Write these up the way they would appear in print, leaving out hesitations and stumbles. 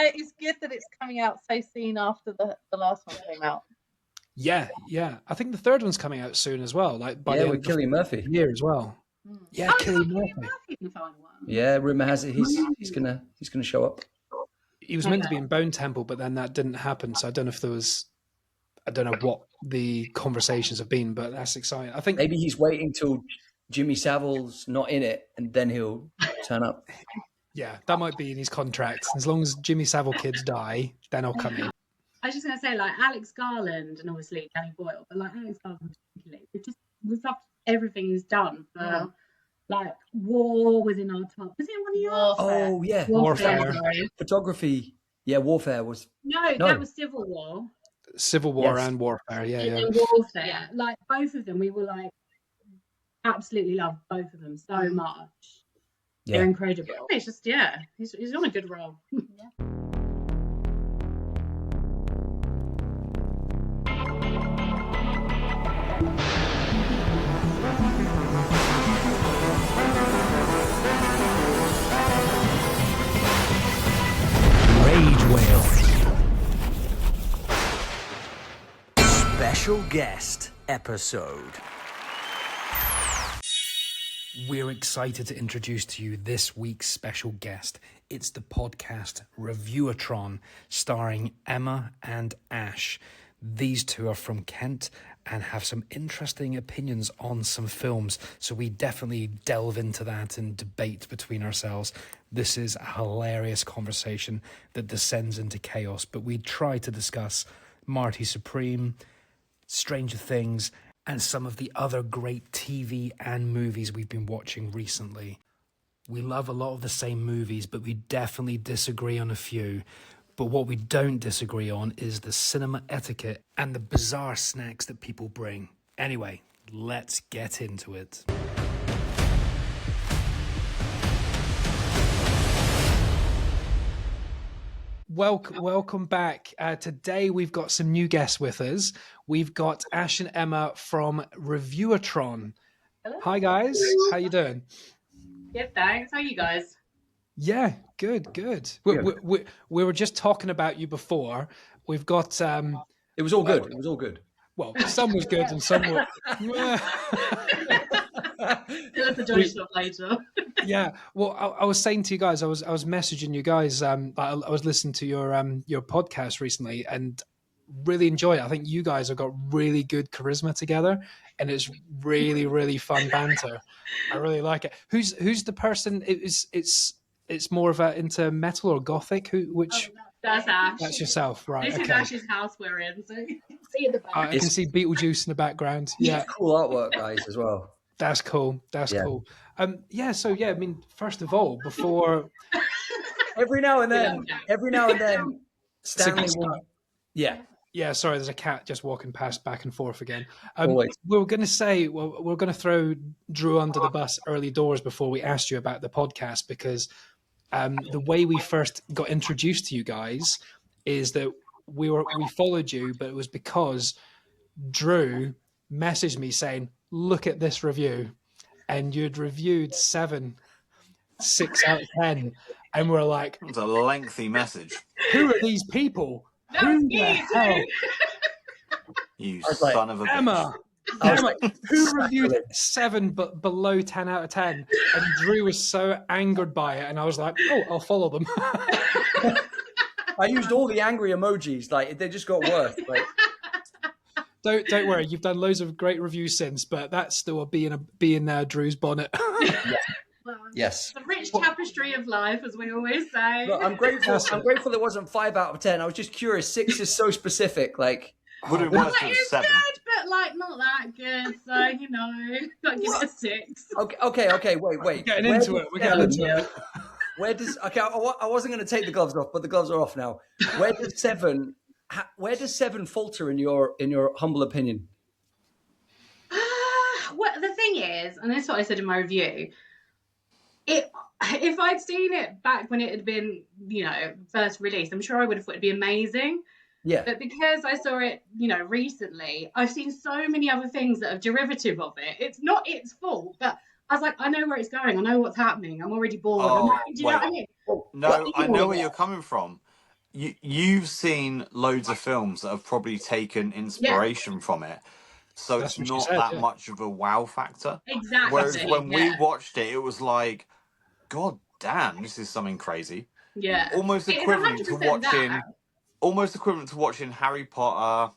it's good that it's coming out so soon after the last one came out. Yeah. I think the third one's coming out soon as well. Like by the end with Cillian Murphy year as well. Yeah, Cillian Murphy. In the final one. Yeah, rumor has it he's gonna show up. He was meant to be in Bone Temple, but then that didn't happen. So I don't know if there was. I don't know what the conversations have been, but that's exciting. I think maybe he's waiting till Jimmy Savile's not in it, and then he'll turn up. Yeah, that might be in his contract. As long as Jimmy Savile kids die, then I'll come in. I was just going to say, like, Alex Garland and obviously Danny Boyle, but like Alex Garland particularly, we've loved everything he's done for like war within our time. Was it one of yours? Oh yeah, Warfare. Photography. Yeah, Warfare was. No, that was Civil War. Civil War and Warfare. Yeah. Warfare. Yeah. Like both of them, we were like absolutely loved both of them so much. Yeah. They're incredible. It's just he's on a good roll. Rage Whale. Special guest episode. We're excited to introduce to you this week's special guest. It's the podcast Reviewatron, starring Emma and Ash. These two are from Kent and have some interesting opinions on some films, so we definitely delve into that and debate between ourselves. This is a hilarious conversation that descends into chaos, but we try to discuss Marty Supreme, Stranger Things, and some of the other great TV and movies we've been watching recently. We love a lot of the same movies, but we definitely disagree on a few. But what we don't disagree on is the cinema etiquette and the bizarre snacks that people bring. Anyway, let's get into it. Welcome back. Today we've got some new guests with us. We've got Ash and Emma from Reviewatron. Hello. Hi guys, how you doing? Good, thanks. How are you guys? Yeah, good. We were just talking about you before. We've got It was all good. It was all good. Well, some was good and some were. Still a joy shop later. Yeah. Well, I was saying to you guys, I was messaging you guys. I was listening to your podcast recently and really enjoy it. I think you guys have got really good charisma together, and it's really, really fun banter. I really like it. Who's the person? It's more of a into metal or gothic. That's Ash. That's yourself, right? This is Ash's house we're in, so you can see in the back. I can see Beetlejuice in the background. Yeah, cool artwork, guys, as well. That's cool. Cool. I mean, first of all, before every now and then, Stanley will. Yeah, sorry, there's a cat just walking past back and forth again. Always. We were going to say, we're going to throw Drew under the bus early doors before we asked you about the podcast, because the way we first got introduced to you guys is that we followed you, but it was because Drew messaged me saying, look at this review, and you'd reviewed 7, 6 out of 10, and we're like, it was a lengthy message. Who are these people? Who the hell? You son of a Emma. bitch. Who reviewed 7 but below 10 out of 10? And Drew was so angered by it, and I was like, oh, I'll follow them. I used all the angry emojis. Like, they just got worse. Like, don't worry, you've done loads of great reviews since, but that's still being Drew's bonnet. Yeah. Well, yes. The rich tapestry of life, as we always say. Look, I'm grateful. I'm grateful it wasn't 5 out of 10. I was just curious. 6 is so specific. Like, would it worse than 7? Good, but like not that good. So gotta give it a 6. Okay. Wait. We're getting into it. Where does I wasn't going to take the gloves off, but the gloves are off now. Where does 7 falter in your humble opinion? Well, the thing is, and that's what I said in my review. If I'd seen it back when it had been, first released, I'm sure I would have thought it'd be amazing. Yeah. But because I saw it, recently, I've seen so many other things that are derivative of it. It's not its fault, but I was like, I know where it's going. I know what's happening. I'm already bored. Do you know what I mean? No, I know where you're coming from. you've seen loads of films that have probably taken inspiration from it, so That's it's what she not said, that yeah. much of a wow factor. Exactly. Whereas when we yeah. watched it, it was like, God damn, this is something crazy. Yeah. Almost It is equivalent to 100% watching. that. Almost equivalent to watching Harry Potter,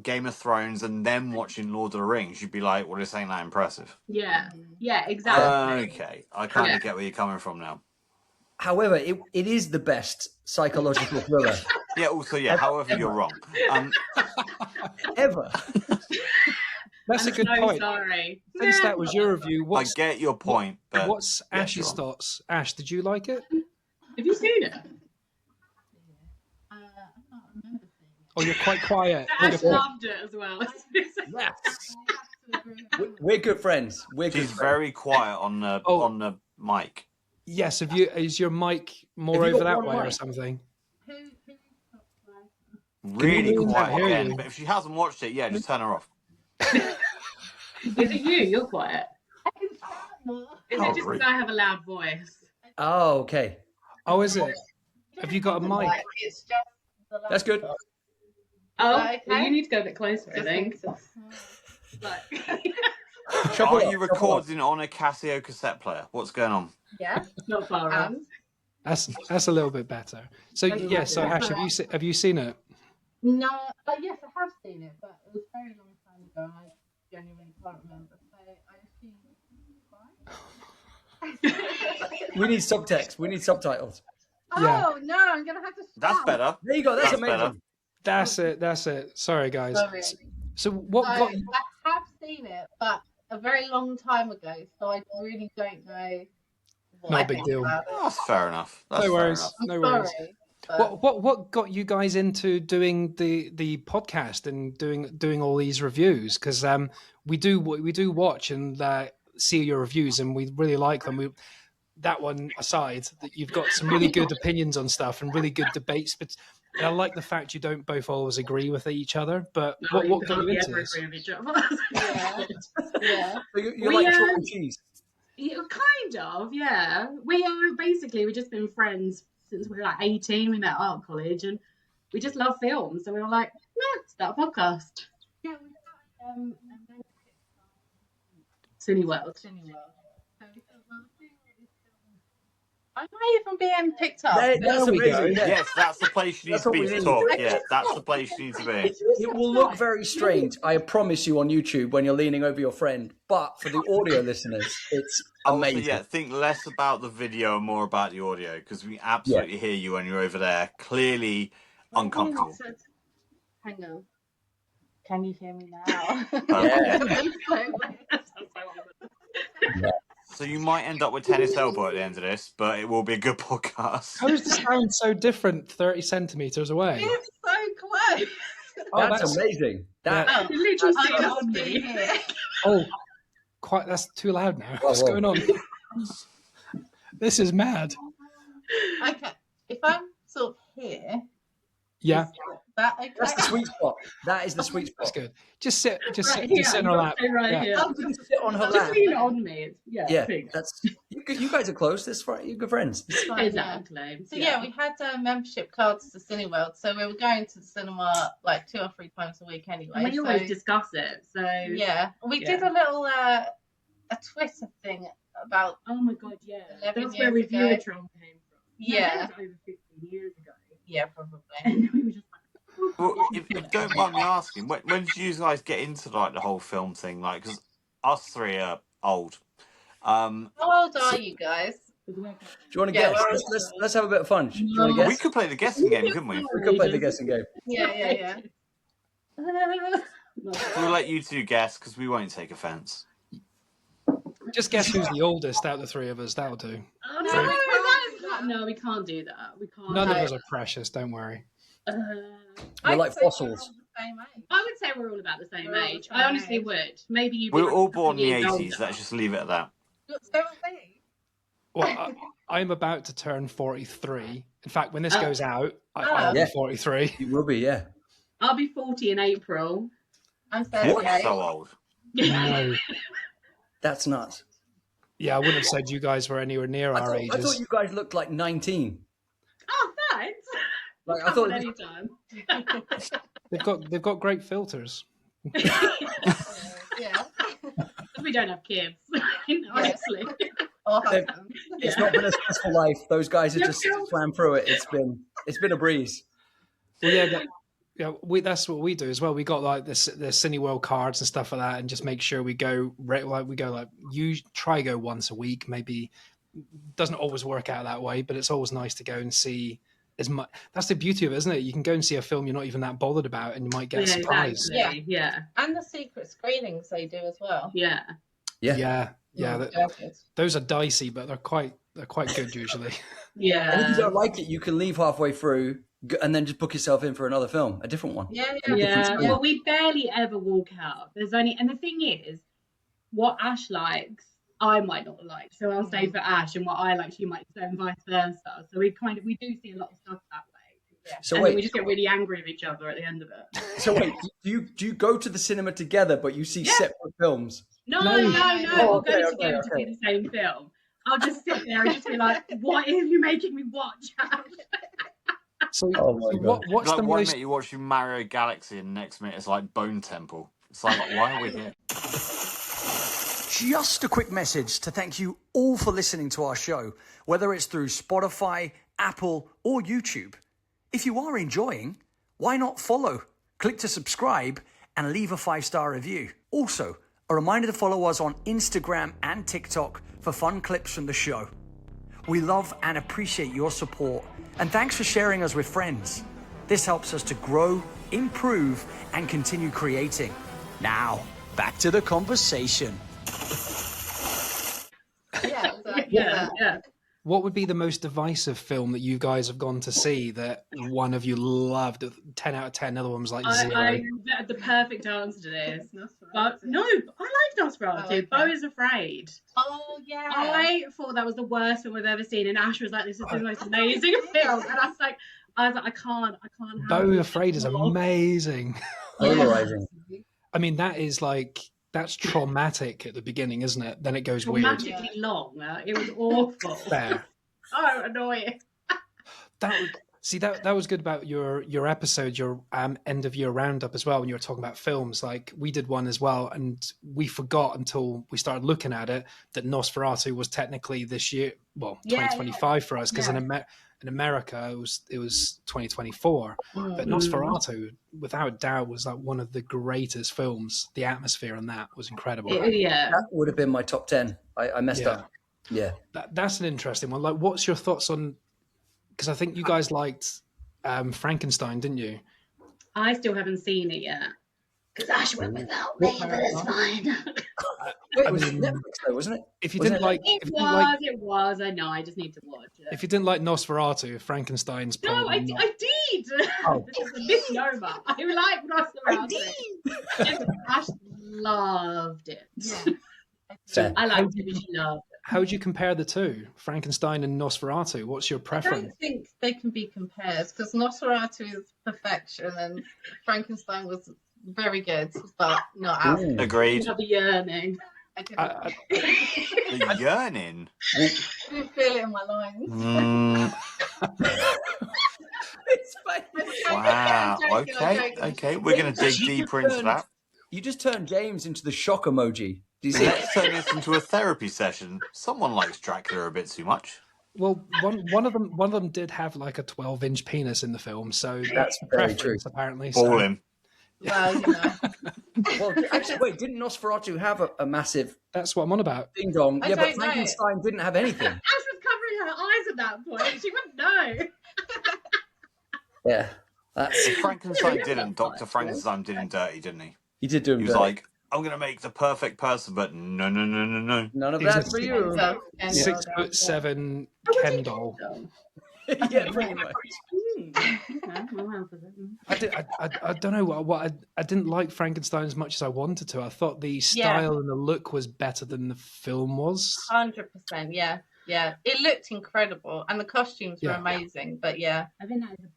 Game of Thrones, and then watching Lord of the Rings. You'd be like, well, this ain't that impressive. Yeah. Yeah, exactly. Okay, I kind of Yeah. get where you're coming from now. However, it is the best psychological thriller Yeah, also, yeah, however, you're wrong. ever. That's I'm a good so point. sorry. Since that was your review, I get your point, but what's yes, Ash's you're wrong. thoughts? Ash, did you like it? Have you seen it? I can't remember seeing it. Oh, you're quite quiet. Ash loved it as well. Yes. I have to agree with Emma. We're good friends. We're good She's friends. very quiet on the mic. Yes, is your mic more Have you over got that one way or mic? something? Who stopped like Really you quiet hear again. you? But if she hasn't watched it, yeah, just turn her off. Is it you? You're quiet. I can shout more. Is How it just rude. because I have a loud voice? Oh, okay. Oh, is it? Have you got a mic? Like, it's just the That's good. laptop. Oh, Okay. well, you need to go a bit closer, I Just think. makes it- Like, Shuffle Are up, you shuffle up. recording on a Casio cassette player? What's going on? Yeah. not far off. That's a little bit better. So That's yeah, so lovely. Ash, have you seen it? No, yes, I have seen it, but it was a very long time ago. I genuinely can't remember. So I assume We need subtext. We need subtitles. Yeah. Oh no, I'm gonna have to. That's stop. better. There you go. That's That's amazing. better. That's it. Sorry, guys. Sorry. So what So, got you? I have seen it, but a very long time ago, so I really don't know. What No I big think deal. about it. Oh, that's fair enough. That's No fair worries. enough. I'm No worries. sorry, but What got you guys into doing the podcast and doing all these reviews? Because we do watch and see your reviews and we really like them. That one aside, that you've got some really good opinions on stuff and really good debates. But and I like the fact you don't both always agree with each other. But No, what got you hardly into ever this? agree with each other. Yeah. yeah. So you We, like chalk and cheese? Yeah, kind of, yeah. We basically we've just been friends since we were like 18. We met at art college and we just love films. So we were like, let's start a podcast. Yeah, we started and then Cineworld. Cineworld. So we thought, well, see what these films- I might even be picked up. That's There we go. amazing. Yeah. Yes, that's the place you need That's to what be we to need. talk. Yeah, that's the place you need to be. It will look very strange, I promise you, on YouTube when you're leaning over your friend. But for the audio listeners, it's Also, amazing. yeah, think less about the video and more about the audio because we absolutely hear you when you're over there, clearly uncomfortable. Hang on. Can you hear me now? So you might end up with tennis elbow at the end of this, but it will be a good podcast. How does the sound so different 30 centimeters away? It's so close. Oh, That's amazing. That Oh, You literally I'll see it just on be me. here. Oh, quite. That's too loud now. What's whoa. going on? This is mad. Okay, if I'm sort of here, Yeah, is that okay? that's the sweet spot. That is the sweet that's spot. good. Just sit. Just Right sit. here, Just sit in you've her got lap. to stay right Yeah. here. You can sit on her Just lap. lean it on me. Yeah, thanks. that's you guys are close. That's right. You're good friends. It's fine, yeah. Exactly. So yeah, we had membership cards to Cineworld, so we were going to the cinema like 2 or 3 times a week anyway. And we so, always discuss it. So yeah, we Yeah. did a little a Twitter thing about oh my god, yeah. 11 That's where years ago. Reviewatron came from. Yeah. That was over 15 years ago. yeah probably. And we were just like, Well, if you don't mind me asking, when did you guys get into like the whole film thing? Like, because us three are old. How old are you guys? Do you want to Yeah, guess? we're- Let's have a bit of fun. Do you want to We guess? could play the guessing game, couldn't we? We could play the guessing game. Yeah. We'll let you two guess because we won't take offence. Just guess who's the oldest out of the three of us. That'll do. Oh, no, Right. no, we can't do that. We can't. None of us are precious. Don't worry. We're I'd like say fossils. we're all the same age. I would say we're all about the same We're all the age. same I honestly age. would. Maybe you. We were all born in the 80s. Let's just leave it at that. So are we. Well, I'm about to turn 43. In fact, when this Oh. goes out, Oh. I'll Yeah. be 43. You will be, yeah. I'll be 40 in April. I'm You're 38. so old. No. That's nuts. Yeah, I wouldn't have said you guys were anywhere near I our thought ages. you guys looked like 19. Oh, thanks. Like I Come thought, on anytime. They've got great filters. Yeah. We don't have kids, honestly. Or They've- husband. it's Yeah. not been a stressful life. Those guys have Yeah, just sure. swam through it. It's been a breeze. Well, that's what we do as well. We got like the Cineworld cards and stuff like that, and just make sure we go you try go once a week. Maybe doesn't always work out that way, but it's always nice to go and see as much. That's the beauty of it, isn't it? You can go and see a film you're not even that bothered about, and you might get surprised. Exactly. Yeah. And the secret screenings they do as well. Yeah. Yeah. They're good. Those are dicey, but they're quite good usually. And if you Yeah. don't like it, you can leave halfway through and then just book yourself in for another film, a different one. Yeah. Yeah. Well, we barely ever walk out. And the thing is, what Ash likes, I might not like. So I'll stay for Ash, and what I like, she might say, and vice versa. So we do see a lot of stuff that way. Yeah. So And then we wait, just get really angry with each other at the end of it. do you go to the cinema together, but you see separate films? No. No. We'll Okay, go together to see the same film. I'll just sit there and just be like, "What are you making me watch?" So, Oh my God. what's Like the one most? minute you're watching Mario Galaxy, and next minute it's like Bone Temple. It's like, why are we here? Just a quick message to thank you all for listening to our show, whether it's through Spotify, Apple, or YouTube. If you are enjoying, why not follow, click to subscribe, and leave a 5-star review. Also, a reminder to follow us on Instagram and TikTok for fun clips from the show. We love and appreciate your support, and thanks for sharing us with friends. This helps us to grow, improve, and continue creating. Now, back to the conversation. Yeah. Exactly. yeah. What would be the most divisive film that you guys have gone to see that one of you loved? 10 out of 10, another one was like 0. I the perfect answer to this. But no, I like Nosferatu. Oh, okay. Beau is Afraid. Oh yeah. I thought that was the worst film I've ever seen, and Ash was like, "This is the most amazing film," and I was like, I can't. Beau Afraid is amazing. Polarizing. I mean, that's traumatic at the beginning, isn't it? Then it goes weird. Dramatically long. It was awful. Fair. Oh, annoying. That was good about your episode, your end of year roundup as well. When you were talking about films, like we did one as well, and we forgot until we started looking at it that Nosferatu was technically this year, 2025 for us, because in America it was 2024. But Nosferatu, without doubt, was like one of the greatest films. The atmosphere on that was incredible. That would have been my top 10. I messed up. Yeah. That's an interesting one. Like, what's your thoughts on? Because I think you guys liked Frankenstein, didn't you? I still haven't seen it yet. Because Ash went without me, but it's fine. Wait, it was Netflix though, wasn't it? If you Wasn't didn't like, It was. I know. I just need to watch it. if you didn't like Nosferatu, Frankenstein's No, probably I not. did. This is a misnomer. I like Nosferatu. Ash loved it. Yeah. Fair. I liked it, but she loved it. How would you compare the two, Frankenstein and Nosferatu? What's your I preference? don't think they can be compared because Nosferatu is perfection and Frankenstein was very good, but not as good. Agreed. Another yearning. I didn't The yearning. feel it in my loins. It's fine. Wow. I'm joking. Okay. We're going to dig deeper into that. You just turned James into the shock emoji. Do you see? Let's turn this into a therapy session. Someone likes Dracula a bit too much. Well, one of them did have like a 12-inch penis in the film, so That's very preference, true. apparently. Ball So. him. Well, you know. Well, actually, wait, didn't Nosferatu have a massive That's what I'm on about. ding dong? I Yeah, but don't know. Frankenstein didn't have anything. Ash was covering her eyes at that point. She wouldn't know. Yeah, that's Frankenstein didn't. Dr. Frankenstein did him dirty, didn't he? he did do him. He was dirty. like, I'm going to make the perfect person, but no. None of He's that a- for you. So, and 6'7" Ken doll. Yeah, pretty much. I don't know what I didn't like Frankenstein as much as I wanted to. I thought the style and the look was better than the film was. 100%, yeah. It looked incredible, and the costumes were Yeah. amazing. But yeah, I think that is a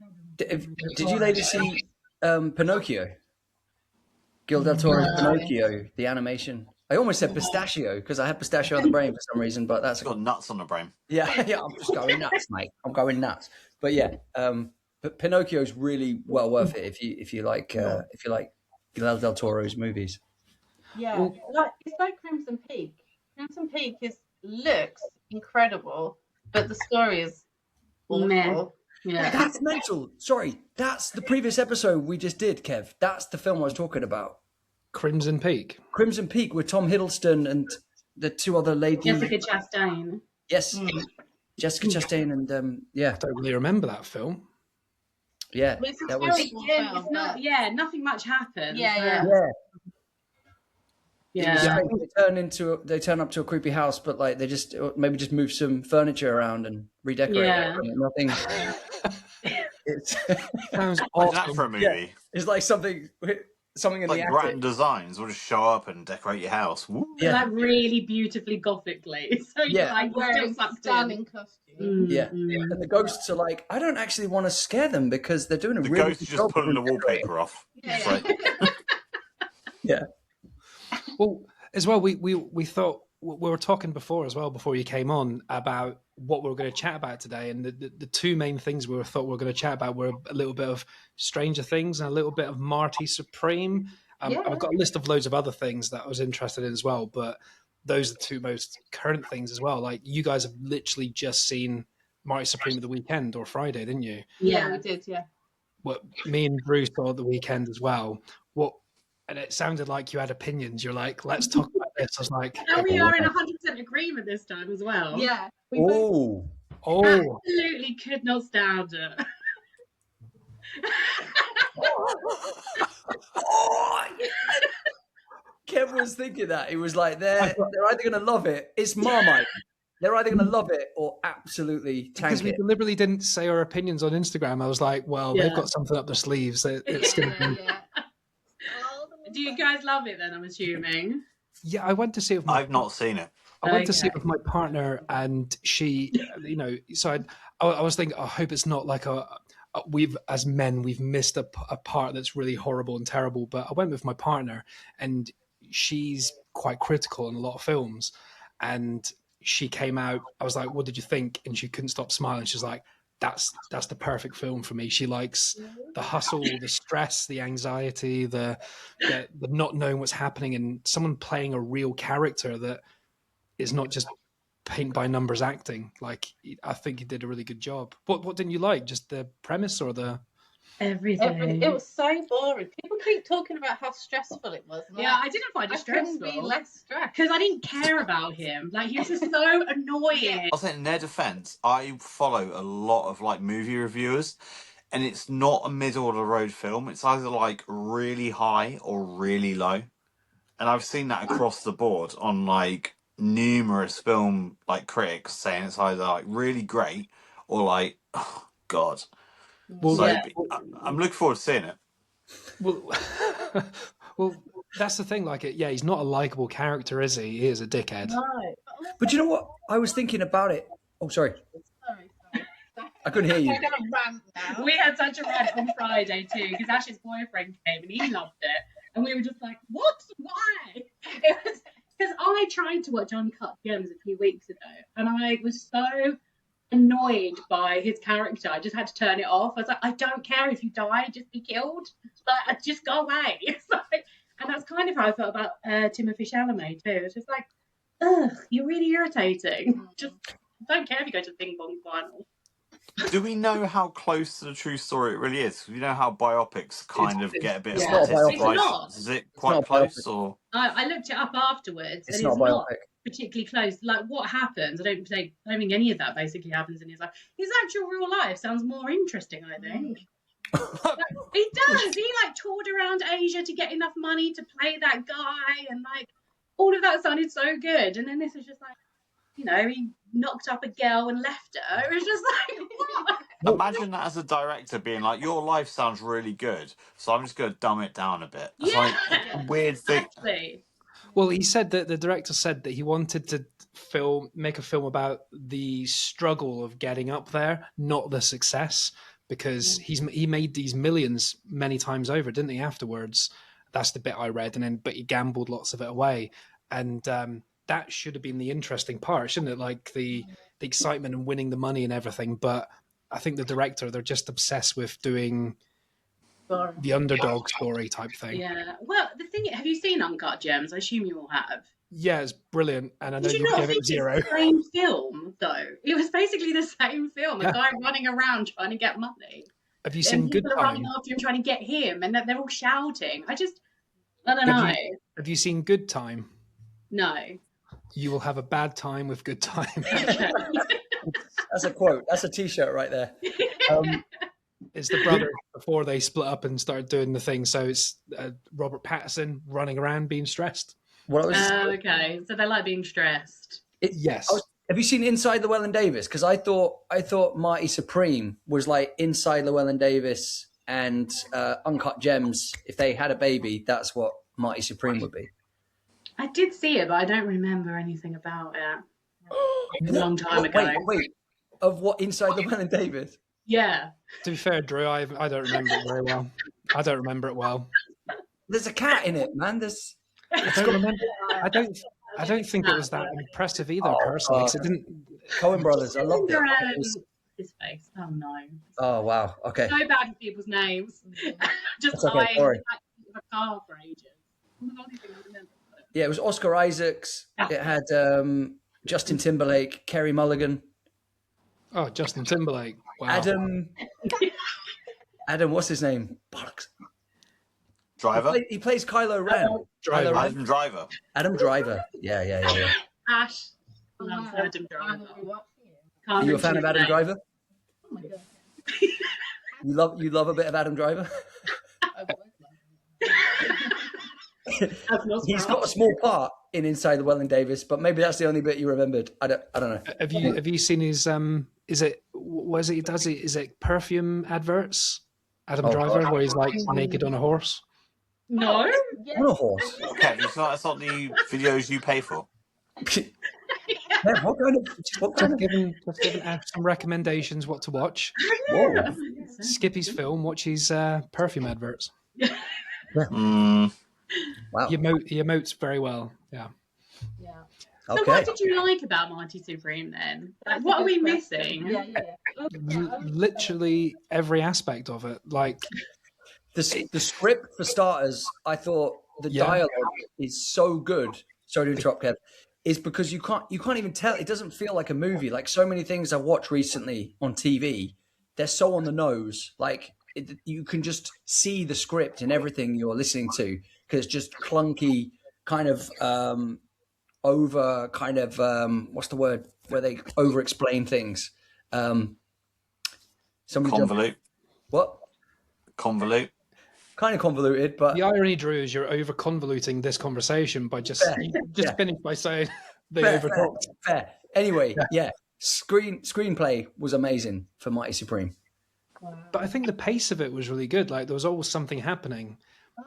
problem. Did you ladies see Pinocchio? Gil del Toro's Pinocchio, the animation. I almost said pistachio because I had pistachio on the brain for some reason, but that's He's got nuts on the brain. yeah. I'm just going nuts, mate. I'm going nuts. But yeah, But Pinocchio's really well worth it if you like Guillermo del Toro's movies. Yeah, like it's like Crimson Peak. Crimson Peak looks incredible, but the story is awful. Meh. Yeah. That's mental. Sorry, that's the previous episode we just did, Kev. That's the film I was talking about. Crimson Peak. Crimson Peak with Tom Hiddleston and the two other ladies. Jessica Chastain. Yes, Jessica Chastain and I don't really remember that film. yeah, It's a that was terrible Yeah, film, it's not. but- Yeah, nothing much happens. Yeah. Yeah. They turn up to a creepy house, but like they just maybe just move some furniture around and redecorate. Yeah. It. Nothing. It's Sounds What's awesome. that for a movie? it's like something in Like the Grand attic. Designs will just show up and decorate your house. Woo. Yeah. Like really beautifully gothically. So Yeah. you're like Wearing still sucked stunning in. costume. Yeah, and the ghosts are like, I don't actually want to scare them because they're doing a The really ghost good is job just pulling the of decorating. wallpaper off. Yeah, It's like, Yeah, Well, as well, we thought we were talking before as well before you came on about what we were going to chat about today, and the two main things we thought we were going to chat about were a little bit of Stranger Things and a little bit of Marty Supreme. Yeah. I've got a list of loads of other things that I was interested in as well, but those are the two most current things as well. Like you guys have literally just seen Marty Supreme at the weekend or Friday, didn't you? Yeah, we did. Yeah. What me and Bruce saw at the weekend as well. And it sounded like you had opinions. You're like, let's talk about this. I was like, And we are in 100% agreement this time as well. Yeah. We both- oh, Absolutely could not stand it. Kev was thinking that. He was like, they're either going to love it. It's Marmite. They're either going to love it or absolutely because tank we it. deliberately didn't say our opinions on Instagram. I was like, well, they've got something up their sleeves. It's gonna be... Yeah. Do you guys love it then, I'm assuming? Yeah, I went to see it with my I've not seen it. I went to see it Okay. with my partner, and she, so I was thinking, I hope it's not like we've as men we've missed a part that's really horrible and terrible. But I went with my partner, and she's quite critical in a lot of films, and she came out. I was like, "What did you think?" And she couldn't stop smiling. She's like, "That's the perfect film for me." She likes the hustle, the stress, the anxiety, the not knowing what's happening, and someone playing a real character that is not just paint by numbers acting. Like, I think he did a really good job. What didn't you like? Just the premise or the? Everything. It was so boring. People keep talking about how stressful it was. and Yeah, I didn't find it I couldn't stressful. be less stressed. Because I didn't care about him. Like, he was just so annoying. I'll say in their defense, I follow a lot of like movie reviewers, and it's not a middle of the road film. It's either like really high or really low, and I've seen that across the board on like numerous film like critics saying it's either like really great or like, oh god. Well, So yeah. I'm looking forward to seeing it. well, well, that's the thing. Like, yeah, he's not a likable character, is he? He is a dickhead. No. But you know what? I was thinking about it. Oh, sorry. Sorry. I couldn't hear you. I'm going to rant now. We had such a rant on Friday too, because Ash's boyfriend came and he loved it. And we were just like, what? Why? It was because I tried to watch Uncut Gems a few weeks ago, and I was so annoyed by his character. I just had to turn it off. I was like, I don't care if you die, just be killed. Like, just go away. It's like, and that's kind of how I felt about Timothée Chalamet too. It's just like, ugh, you're really irritating. Just don't care if you go to the ping pong final. Do we know how close to the true story it really is? You know how biopics kind of get a bit it's of not a artistic biopic. It's not. license. Is it not quite a close biopic. or? I looked it up afterwards, It's and not it's a not biopic. particularly close. Like, what happens? I don't think any of that basically happens in his life. His actual real life sounds more interesting, I think. Like, he does. He like toured around Asia to get enough money to play that guy, and like all of that sounded so good. And then this is just like, you know, he knocked up a girl and left her. It was just like, what? Imagine that as a director being like, your life sounds really good, so I'm just going to dumb it down a bit. It's like a weird thing. Exactly. Well, he said that the director said that he wanted to make a film about the struggle of getting up there, not the success, because he made these millions many times over, didn't he? Afterwards, that's the bit I read, but he gambled lots of it away, and that should have been the interesting part, shouldn't it? Like the excitement and winning the money and everything, but I think the director, they're just obsessed with doing Sorry. the underdog story type thing. Yeah. Well, the thing is, have you seen Uncut Gems? I assume you all have. Yeah, it's brilliant, and I know Did you you not give think it 0. it's the same film, though? It was basically the same film. Yeah. A guy running around trying to get money. Have you And seen Good people are running Time? after him trying to get him, and they're all shouting. I don't know. Have you seen Good Time? No. You will have a bad time with good time. That's a quote. That's a T-shirt right there. It's the brother before they split up and started doing the thing. So it's Robert Pattinson running around being stressed. What I was, Okay, so they like being stressed. Yes. have you seen Inside Llewellyn Davis? Because I thought Marty Supreme was like Inside Llewellyn Davis and Uncut Gems. If they had a baby, that's what Marty Supreme would be. I did see it, but I don't remember anything about it. It was a long time ago. Wait. Of what, Inside Llewellyn Davis? Yeah. To be fair, Drew, I don't remember it very well. I don't remember it well. There's a cat in it, man. I don't remember. I don't think it was that impressive either, personally. 'Cause it didn't. Coen Brothers. I loved it. His face. Oh no. Oh wow. Okay. So bad with people's names. Just That's okay, lying sorry. in the car for ages. I'm the only thing I remember. Yeah, it was Oscar Isaacs. It had Justin Timberlake, Kerry Mulligan, Oh, Justin Timberlake. Wow. Adam. What's his name? Bollocks. Driver? He plays Kylo Ren. Driver. Kylo Ren. Adam Driver. Adam Driver. Yeah. Ash loves Adam Driver. Are you a fan of Adam Driver? Oh my god. You love a bit of Adam Driver? He's got a small part in Inside Llewellyn Davis, but maybe that's the only bit you remembered. I don't know. Have you seen his is it what is it he does it is it perfume adverts? Adam Driver, God. where he's like naked on a horse. No. On a horse. Okay, that's not the videos you pay for. Yeah, what kind of Just giving Ash some recommendations what to watch. Whoa. Skip his film, watch his perfume adverts. Mm, Wow. He emotes very well. Yeah. Yeah. So Okay. what did you like about Marty Supreme then? Like, what are we missing? Yeah. Literally every aspect of it. Like The script, for starters, I thought the dialogue is so good. Sorry to interrupt, Kev. Is because you can't even tell. It doesn't feel like a movie. Like so many things I watched recently on TV, they're so on the nose. Like you can just see the script in everything you're listening to because it's just clunky, kind of over, kind of what's the word where they over explain things. Somebody convolute. What? Convolute. Kind of convoluted, but the irony, Drew, is you're over convoluting this conversation by just finish by saying they overtalked. Fair. Anyway, yeah. Screenplay was amazing for Mighty Supreme. But I think the pace of it was really good. Like there was always something happening.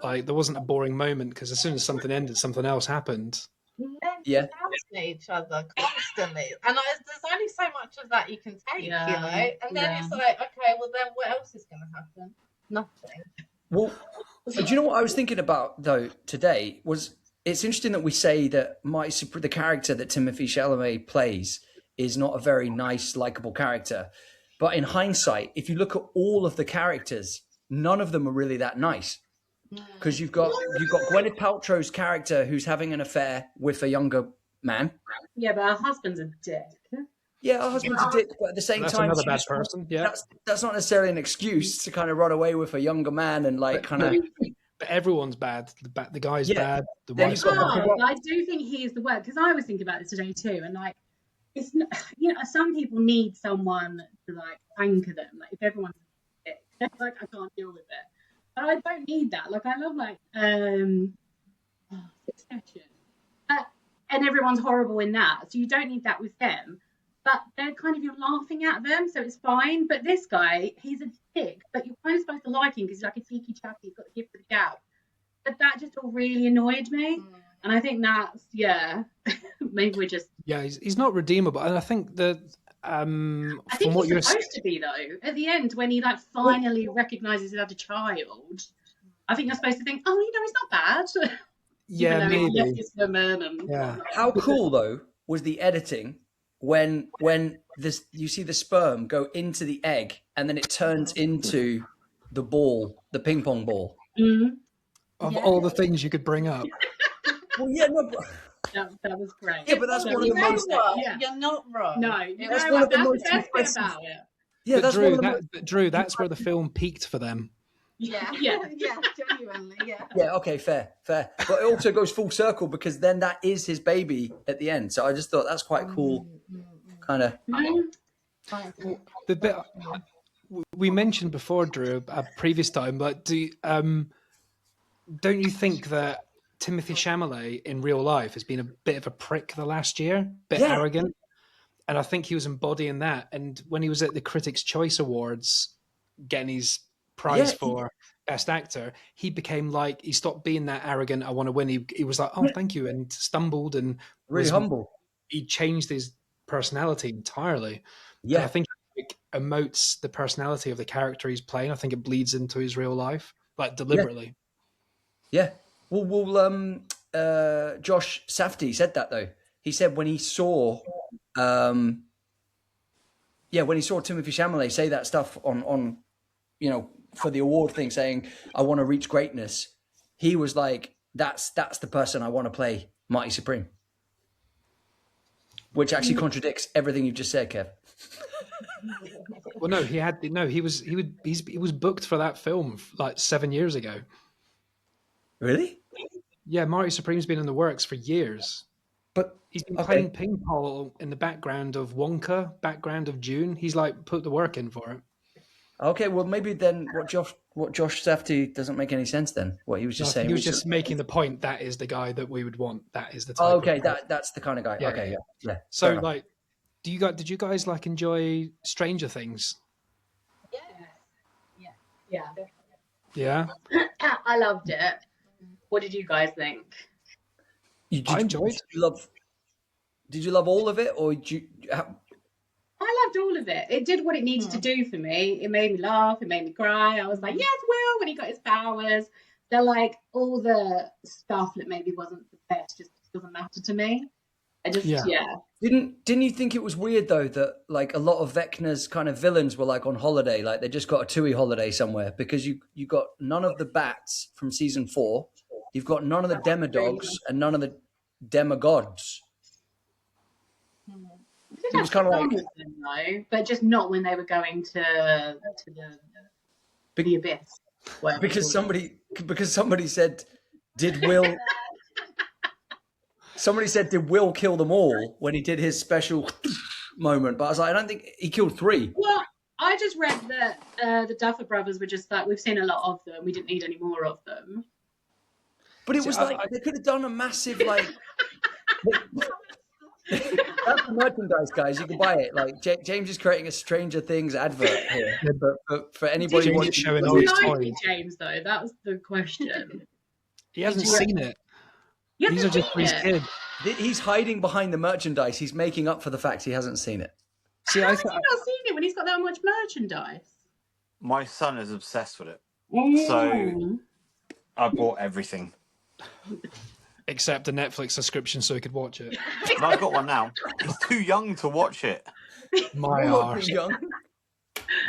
Like there wasn't a boring moment because as soon as something ended, something else happened. Yeah. Each other constantly, and there's only so much of that you can take, Yeah. you know. And then it's like, okay, well then what else is going to happen? Nothing. Well, do you know what I was thinking about though today? Was it's interesting that we say that the character that Timothée Chalamet plays is not a very nice, likable character. But in hindsight, if you look at all of the characters, none of them are really that nice. Because you've got Gwyneth Paltrow's character who's having an affair with a younger man. Yeah, but her husband's a dick. Yeah, her husband's a dick, but at the same That's time, another bad person. Yeah. that's not necessarily an excuse to kind of run away with a younger man and like kind of. But everyone's bad. The guy's Yeah. bad. The Then wife's you've got bad. But I do think he is the word because I was thinking about this today too, and like it's not, some people need someone to like anchor them. Like if everyone's a dick, like I can't deal with it. But I don't need that. Like I love Succession, and everyone's horrible in that, so you don't need that with them. But they're kind of, you're laughing at them, so it's fine. But this guy, he's a dick, but you're kind of supposed to like him because he's like a cheeky chappy, he's got the gift of the gab. But that just all really annoyed me. And I think that's, maybe we're just... Yeah, he's not redeemable. And I think that I from think what he's you're supposed to be, though. At the end, when he like finally recognises he had a child, I think you're supposed to think, oh, he's not bad. yeah, Even though maybe. he's women and Yeah. How cool though was the editing when this, you see the sperm go into the egg, and then it turns into the ball, the ping pong ball. Of all the things you could bring up. Well, yeah, no, but, That was great. yeah, but that's one of You the know most. what? Yeah. You're not wrong. No, you That's know one what? of the That's most the best bit impressive- about it. Yeah, But that's Drew, one of the most. Drew, that's where the film peaked for them. Yeah. Yeah. Yeah, genuinely, yeah. Yeah, okay, fair. But it also goes full circle because then that is his baby at the end. So I just thought that's quite cool. Kind of. The bit we mentioned before, Drew, a previous time, but don't you think that Timothée Chalamet in real life has been a bit of a prick the last year, bit Yeah. arrogant, and I think he was embodying that. And when he was at the Critics' Choice Awards, getting his prize Yeah, for Best Actor, he became like, he stopped being that arrogant. I want to win. He was like, oh, thank you, and stumbled and Really was- humble. He changed his personality entirely. And Yeah. I think it emotes the personality of the character he's playing. I think it bleeds into his real life, like deliberately. Yeah. Well, Josh Safdie said that though. He said when he saw, when he saw Timothée Chalamet say that stuff on, for the award thing, saying I want to reach greatness, he was like, that's the person I want to play Marty Supreme, which actually contradicts everything you've just said, Kev. Well, no, he was booked for that film like 7 years ago. Really? Yeah, Marty Supreme's been in the works for years. But He's been okay. playing ping pong in the background of Wonka, background of June. He's like put the work in for it. Okay, well maybe then what Josh Safdie doesn't make any sense then. What he was just saying. He was just making the point that is the guy that we would want. That is the type. Oh, of okay, guy. that's the kind of guy. Yeah, okay, yeah. yeah. So fair enough. like, did you guys like enjoy Stranger Things? Yeah. Yeah, I loved it. What did you guys think? I enjoyed. Did you love all of it, or did you? I loved all of it. It did what it needed to do for me. It made me laugh. It made me cry. I was like, yes, Will, when he got his powers. They're like, all the stuff that maybe wasn't the best just doesn't matter to me. Yeah. Didn't you think it was weird though that like a lot of Vecna's kind of villains were like on holiday, like they just got a TUI holiday somewhere, because you got none of the bats from season 4, you've got none of the demodogs and none of the demigods. It was kind of like, them, though, but just not when they were going to the abyss. whatever it's called. because somebody said, did Will kill them all when he did his special moment? But I was like, I don't think he killed 3. Well, I just read that the Duffer Brothers were just like, we've seen a lot of them. We didn't need any more of them. But it was they could have done a massive like. That's the merchandise, guys. You can buy it. Like James is creating a Stranger Things advert here. But for anybody James watching, is showing Was all he his like toys. it, James, though? That was the question. He hasn't Did you- seen it. You These are haven't just for his seen kid. he's hiding behind the merchandise. He's making up for the fact he hasn't seen it. See, How I have you thought not seen it when he's got that much merchandise? My son is obsessed with it. Mm. I bought everything. except a Netflix subscription so he could watch it. And I've got one now. He's too young to watch it. My You're not arse. too young.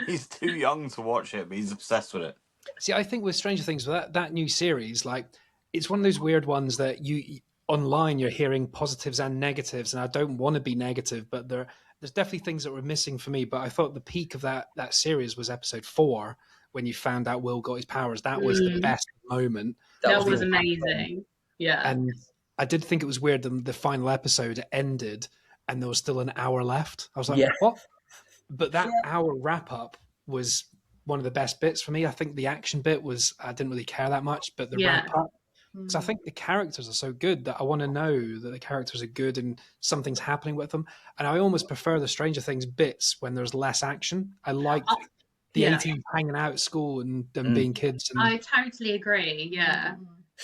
He's too young to watch it, but he's obsessed with it. See, I think with Stranger Things, that new series, like, it's one of those weird ones that you online you're hearing positives and negatives, and I don't want to be negative, but there's definitely things that were missing for me. But I thought the peak of that series was episode 4 when you found out Will got his powers. That was the best moment. That was amazing. Yeah. And I did think it was weird that the final episode ended and there was still an hour left. I was like, what? But that hour wrap up was one of the best bits for me. I think the action bit was, I didn't really care that much, but the wrap up, because I think the characters are so good that I want to know that the characters are good and something's happening with them. And I almost prefer the Stranger Things bits when there's less action. I like the 18 hanging out at school and them being kids. And I totally agree. Yeah.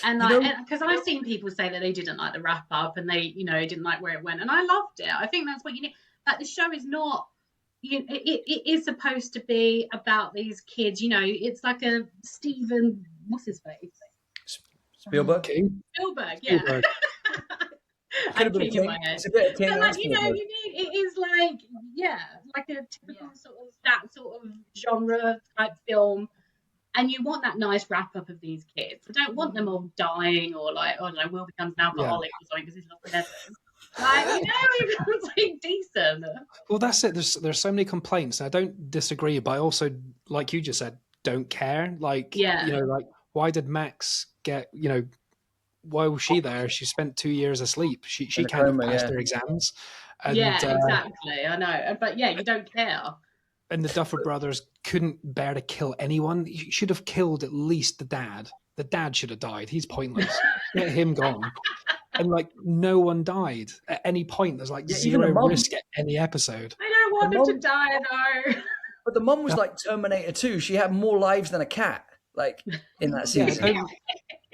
And because I've seen people say that they didn't like the wrap up and they, didn't like where it went. And I loved it. I think that's what you need. Like, the show is not, it is supposed to be about these kids. It's like a Stephen, what's his face? Spielberg. Spielberg, yeah. Could have been a King in king. my head. It's a bit of king. But and like, you know, Squidward. you need, it is like, yeah, like a typical sort of that sort of genre type film. And you want that nice wrap up of these kids. I don't want them all dying or like, oh, I don't know, Will becomes an alcoholic or something because he's lost the letters. Like, you know, it's like decent. Well, that's it. There's so many complaints. And I don't disagree, but I also, like you just said, don't care. Like, you know, like, why did Max get, you know, why was she there? She spent 2 years asleep. She can't have passed her exams. And, exactly. I know. But yeah, you don't care. And the Duffer Brothers couldn't bear to kill anyone. You should have killed at least the dad. The dad should have died. He's pointless. Get him gone. And like no one died at any point. There's like zero risk at any episode. I don't want him to die though. But the mum was like Terminator 2. She had more lives than a cat, like in that season.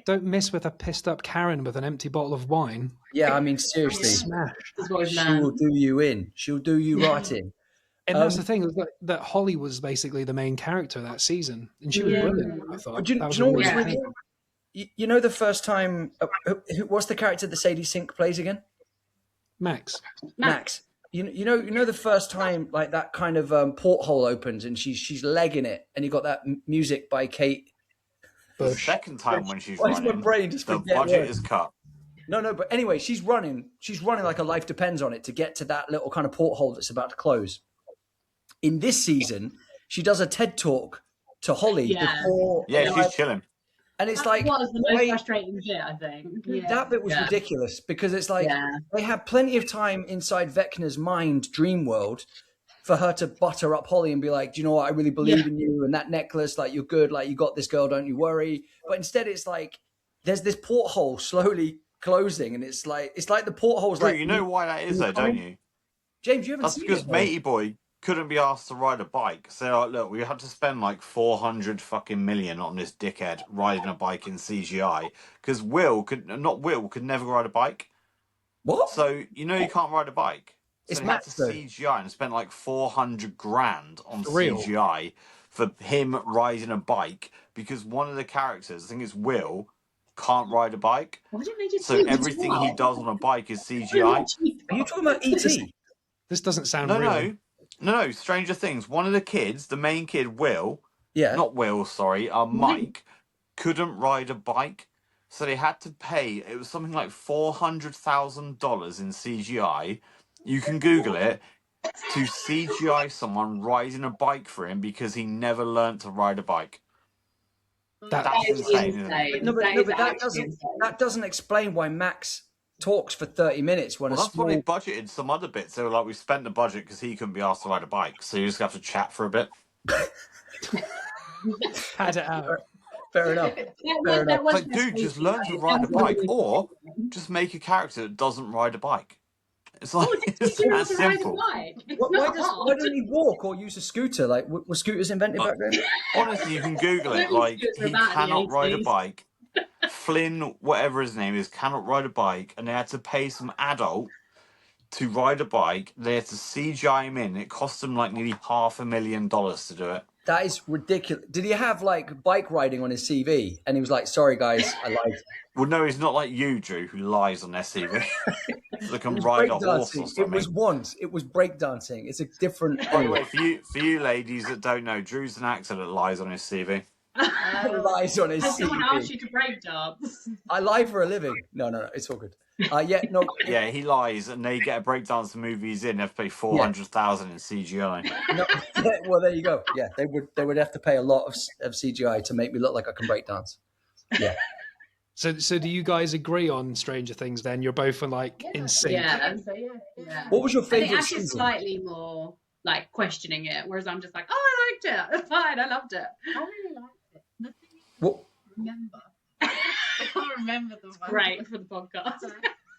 Don't miss with a pissed up Karen with an empty bottle of wine. Yeah, I mean seriously, she will do you in. She'll do you right in. And that's the thing, that Holly was basically the main character that season, and she was brilliant. I thought. Do you know what's really? You know the first time, what's the character that Sadie Sink plays again? Max. You know the first time like that kind of porthole opens and she's legging it, and you got that music by Kate Bush. The second time when she's running, my brain just the budget is cut. No, but anyway, she's running like her life depends on it to get to that little kind of porthole that's about to close. In this season, she does a TED talk to Holly before. Yeah, she's chilling. And it's that like was the most frustrating bit, I think. That bit was ridiculous because it's like they had plenty of time inside Vecna's mind, dream world, for her to butter up Holly and be like, do you know what? I really believe in you, and that necklace, like you're good, like you got this, girl, don't you worry. But instead, it's like there's this porthole slowly closing, and it's like the porthole's Drew, like. You know why that is, though, don't you? James, you haven't seen it. That's because Matey Boy couldn't be asked to ride a bike. So like, look, we had to spend like 400 fucking million on this dickhead riding a bike in CGI because Will could never ride a bike. What? So you know you can't ride a bike. So it's they had to CGI and spent like 400 grand on CGI for him riding a bike because one of the characters, I think it's Will, can't ride a bike. Why didn't they just so everything he does on a bike is CGI. Are you talking about E.T.? This doesn't sound real. No, Stranger Things. One of the kids, the main kid, Mike, couldn't ride a bike. So they had to pay, it was something like $400,000 in CGI. You can Google it, to CGI someone riding a bike for him because he never learned to ride a bike. That's insane. Isn't it? No, but that doesn't explain why Max talks for 30 minutes when that's why they budgeted some other bits. They were like, we spent the budget because he couldn't be asked to ride a bike, so you just have to chat for a bit. Had it out. Fair enough. Like, dude, just learn to ride a bike, or just make a character that doesn't ride a bike. It's like it's that simple. Why don't he walk or use a scooter? Like, were scooters invented back then? Honestly, you can Google it. Like, he cannot ride a bike. Flynn, whatever his name is, cannot ride a bike, and they had to pay some adult to ride a bike. They had to CGI him in. It cost them like nearly $500,000 to do it. That is ridiculous. Did he have like bike riding on his CV? And he was like, "Sorry guys, I lied." Well, no, he's not like you, Drew, who lies on their CV. They can ride a horse or something. It was breakdancing. It's a different. By the way, for you ladies that don't know, Drew's an actor that lies on his CV. Lies on his CV. Someone asked you to break dance. I lie for a living. No, it's all good. Yeah, he lies, and they get a breakdance movies in. They have to pay $400,000 in CGI. Well, there you go. Yeah, they would have to pay a lot of CGI to make me look like I can breakdance. Yeah. So do you guys agree on Stranger Things? Then you're both in sync. Yeah. What was your favorite? I think Ash is slightly more like questioning it, whereas I'm just like, oh, I liked it. It's fine. I loved it. I really liked it. The thing is, what? Remember. I can't remember the one. Great for the podcast.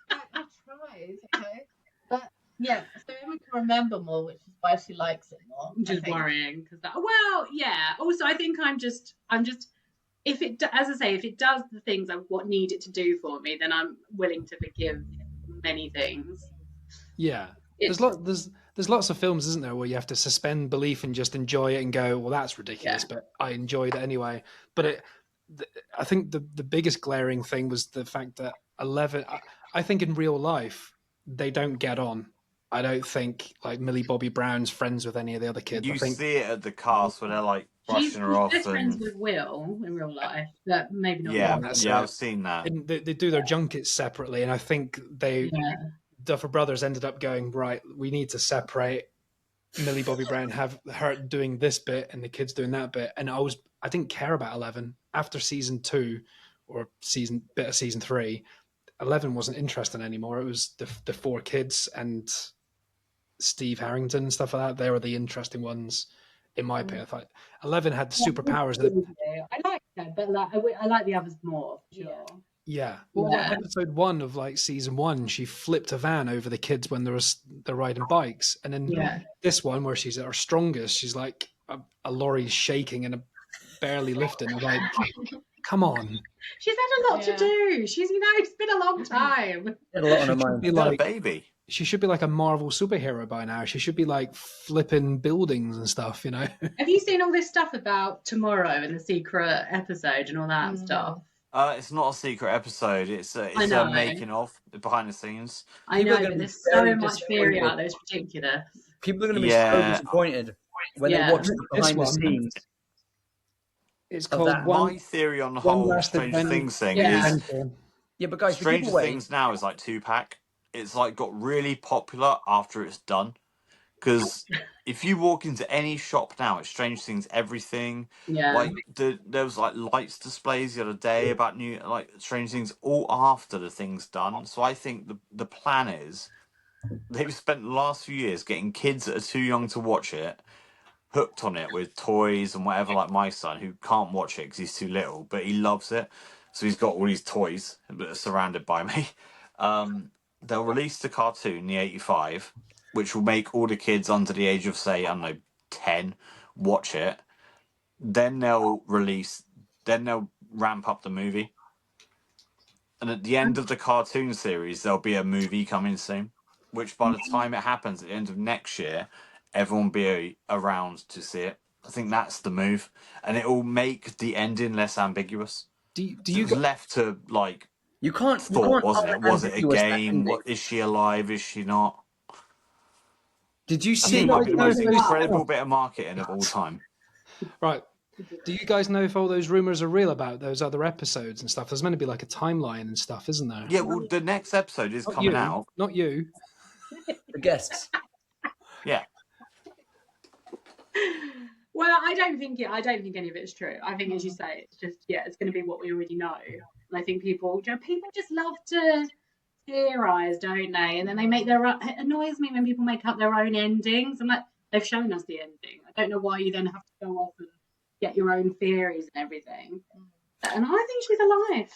I tried, okay, but yeah, so Emma can remember more, which is why she likes it more. Which is worrying because Also, I think I'm just. If it, as I say, if it does the things I need it to do for me, then I'm willing to forgive many things. Yeah, there's lots of films, isn't there, where you have to suspend belief and just enjoy it and go, well, that's ridiculous, but I enjoyed it anyway. But I think the biggest glaring thing was the fact that 11. I think in real life they don't get on. I don't think like Millie Bobby Brown's friends with any of the other kids. You I think see it at the cast where they're like She's brushing her off. best friends And with Will in real life, but maybe not. yeah, that's yeah, it. I've seen that. and they do their junkets separately, and I think Duffer Brothers ended up going, right, we need to separate Millie Bobby Brown, have her doing this bit and the kids doing that bit. And I didn't care about 11 after season 2 or season 3. 11 wasn't interesting anymore. It was the 4 kids and Steve Harrington and stuff like that. They were the interesting ones, in my opinion. I thought 11 had superpowers. I like that, but like I like the others more. For sure. Yeah. Well, episode 1 of like season 1, she flipped a van over the kids when they're riding bikes, and then this one where she's at her strongest, she's like a lorry's shaking and barely lifting. I'm like, come on. She's had a lot to do. She's it's been a long time. Had a lot on her mind. She's got a baby. She should be like a Marvel superhero by now. She should be like flipping buildings and stuff, you know. Have you seen all this stuff about tomorrow and the secret episode and all that stuff? It's not a secret episode. It's a making of behind the scenes. I know, but there's so much theory out there. It's ridiculous. People are going to be so disappointed when they watch the behind the scenes. It's called my theory on the whole Stranger Things thing is. Yeah, but guys, Stranger Things now is like 2-pack. It's like got really popular after it's done. Because if you walk into any shop now, it's Stranger Things everything. Yeah. Like there was like lights displays the other day about new like Stranger Things all after the thing's done. So I think the plan is they've spent the last few years getting kids that are too young to watch it hooked on it with toys and whatever, like my son who can't watch it because he's too little, but he loves it. So he's got all these toys that are surrounded by me. They'll release the cartoon, the 85, which will make all the kids under the age of, say, I don't know, 10 watch it. Then they'll ramp up the movie. And at the end of the cartoon series, there'll be a movie coming soon, which by the time it happens at the end of next year, everyone will be around to see it. I think that's the move. And it will make the ending less ambiguous. Do you left to, like, you can't wasn't it? Was it a game? What, is she alive? Is she not? Did you see the most incredible bit of marketing of all time? Right. Do you guys know if all those rumors are real about those other episodes and stuff? There's meant to be like a timeline and stuff, isn't there? Yeah, well, the next episode is coming out. Not you. The guests. Yeah. Well, I don't think any of it's true. I think, as you say, it's just it's going to be what we already know. And I think people just love to theorize, don't they? And then they make their own. It annoys me when people make up their own endings. I'm like, they've shown us the ending. I don't know why you then have to go off and get your own theories and everything. And I think she's alive.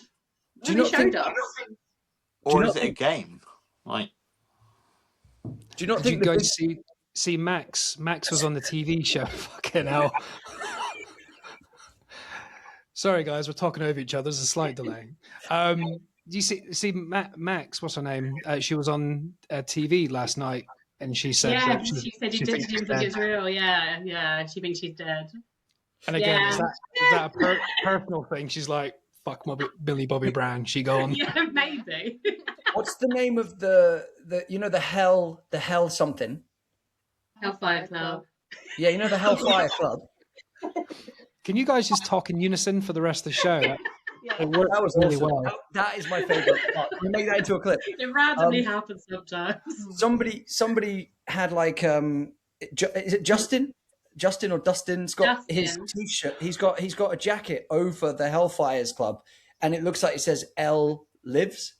Do you not showed us. Or is it a game? Like, do you not think you guys see Max? Max was on the TV show. Fucking hell. Sorry, guys, we're talking over each other. There's a slight delay. Do you see Max? What's her name? She was on TV last night, and she said, she said she didn't think it's real. Yeah. She thinks she's dead. And again, is that a personal thing? She's like, fuck Billy Bobby Brown. She gone. Yeah, maybe. What's the name of the hell something? Hellfire Club. Yeah, the Hellfire Club. Can you guys just talk in unison for the rest of the show? It worked that was really awesome. well. That is my favorite part. We make that into a clip. It randomly happens sometimes. Somebody had like is it Justin or Dustin's got his t-shirt. He's got a jacket over the Hellfires Club, and it looks like it says L lives.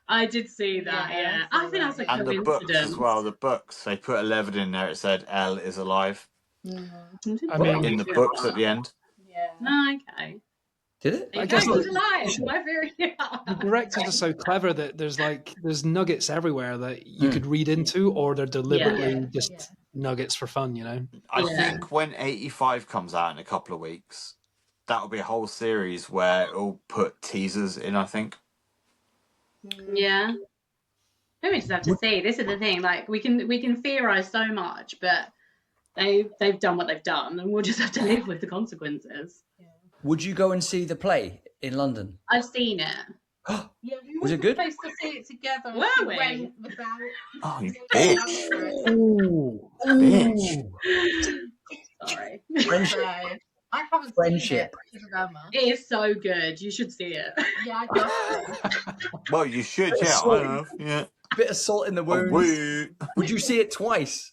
I did see that. Yeah. I think that's a and coincidence. the books as well. The books, they put 11 in there. It said L is alive. I mean, in the books at the end. Yeah. Okay. Did it? I guess alive. The directors are so clever that there's nuggets everywhere that you could read into, or they're deliberately just nuggets for fun, I think when 85 comes out in a couple of weeks, that'll be a whole series where it'll put teasers in, I think. Yeah. Maybe we just have to see. This is the thing. Like we can theorize so much, but they've done what they've done, and we'll just have to live with the consequences. Would you go and see the play in London? I've seen it. Yeah, we Was were it good? supposed to see it together. and Were she we? went without. Oh, you Yeah, bitch. Ooh. Bitch. Sorry. Friendship. So, I haven't Friendship. seen it because of Emma. It is so good. You should see it. Yeah, I'd love to. Well, you should, Bit of yeah. salt. I have. Yeah. Bit of salt in the Oh, wound. wait. Would you see it twice?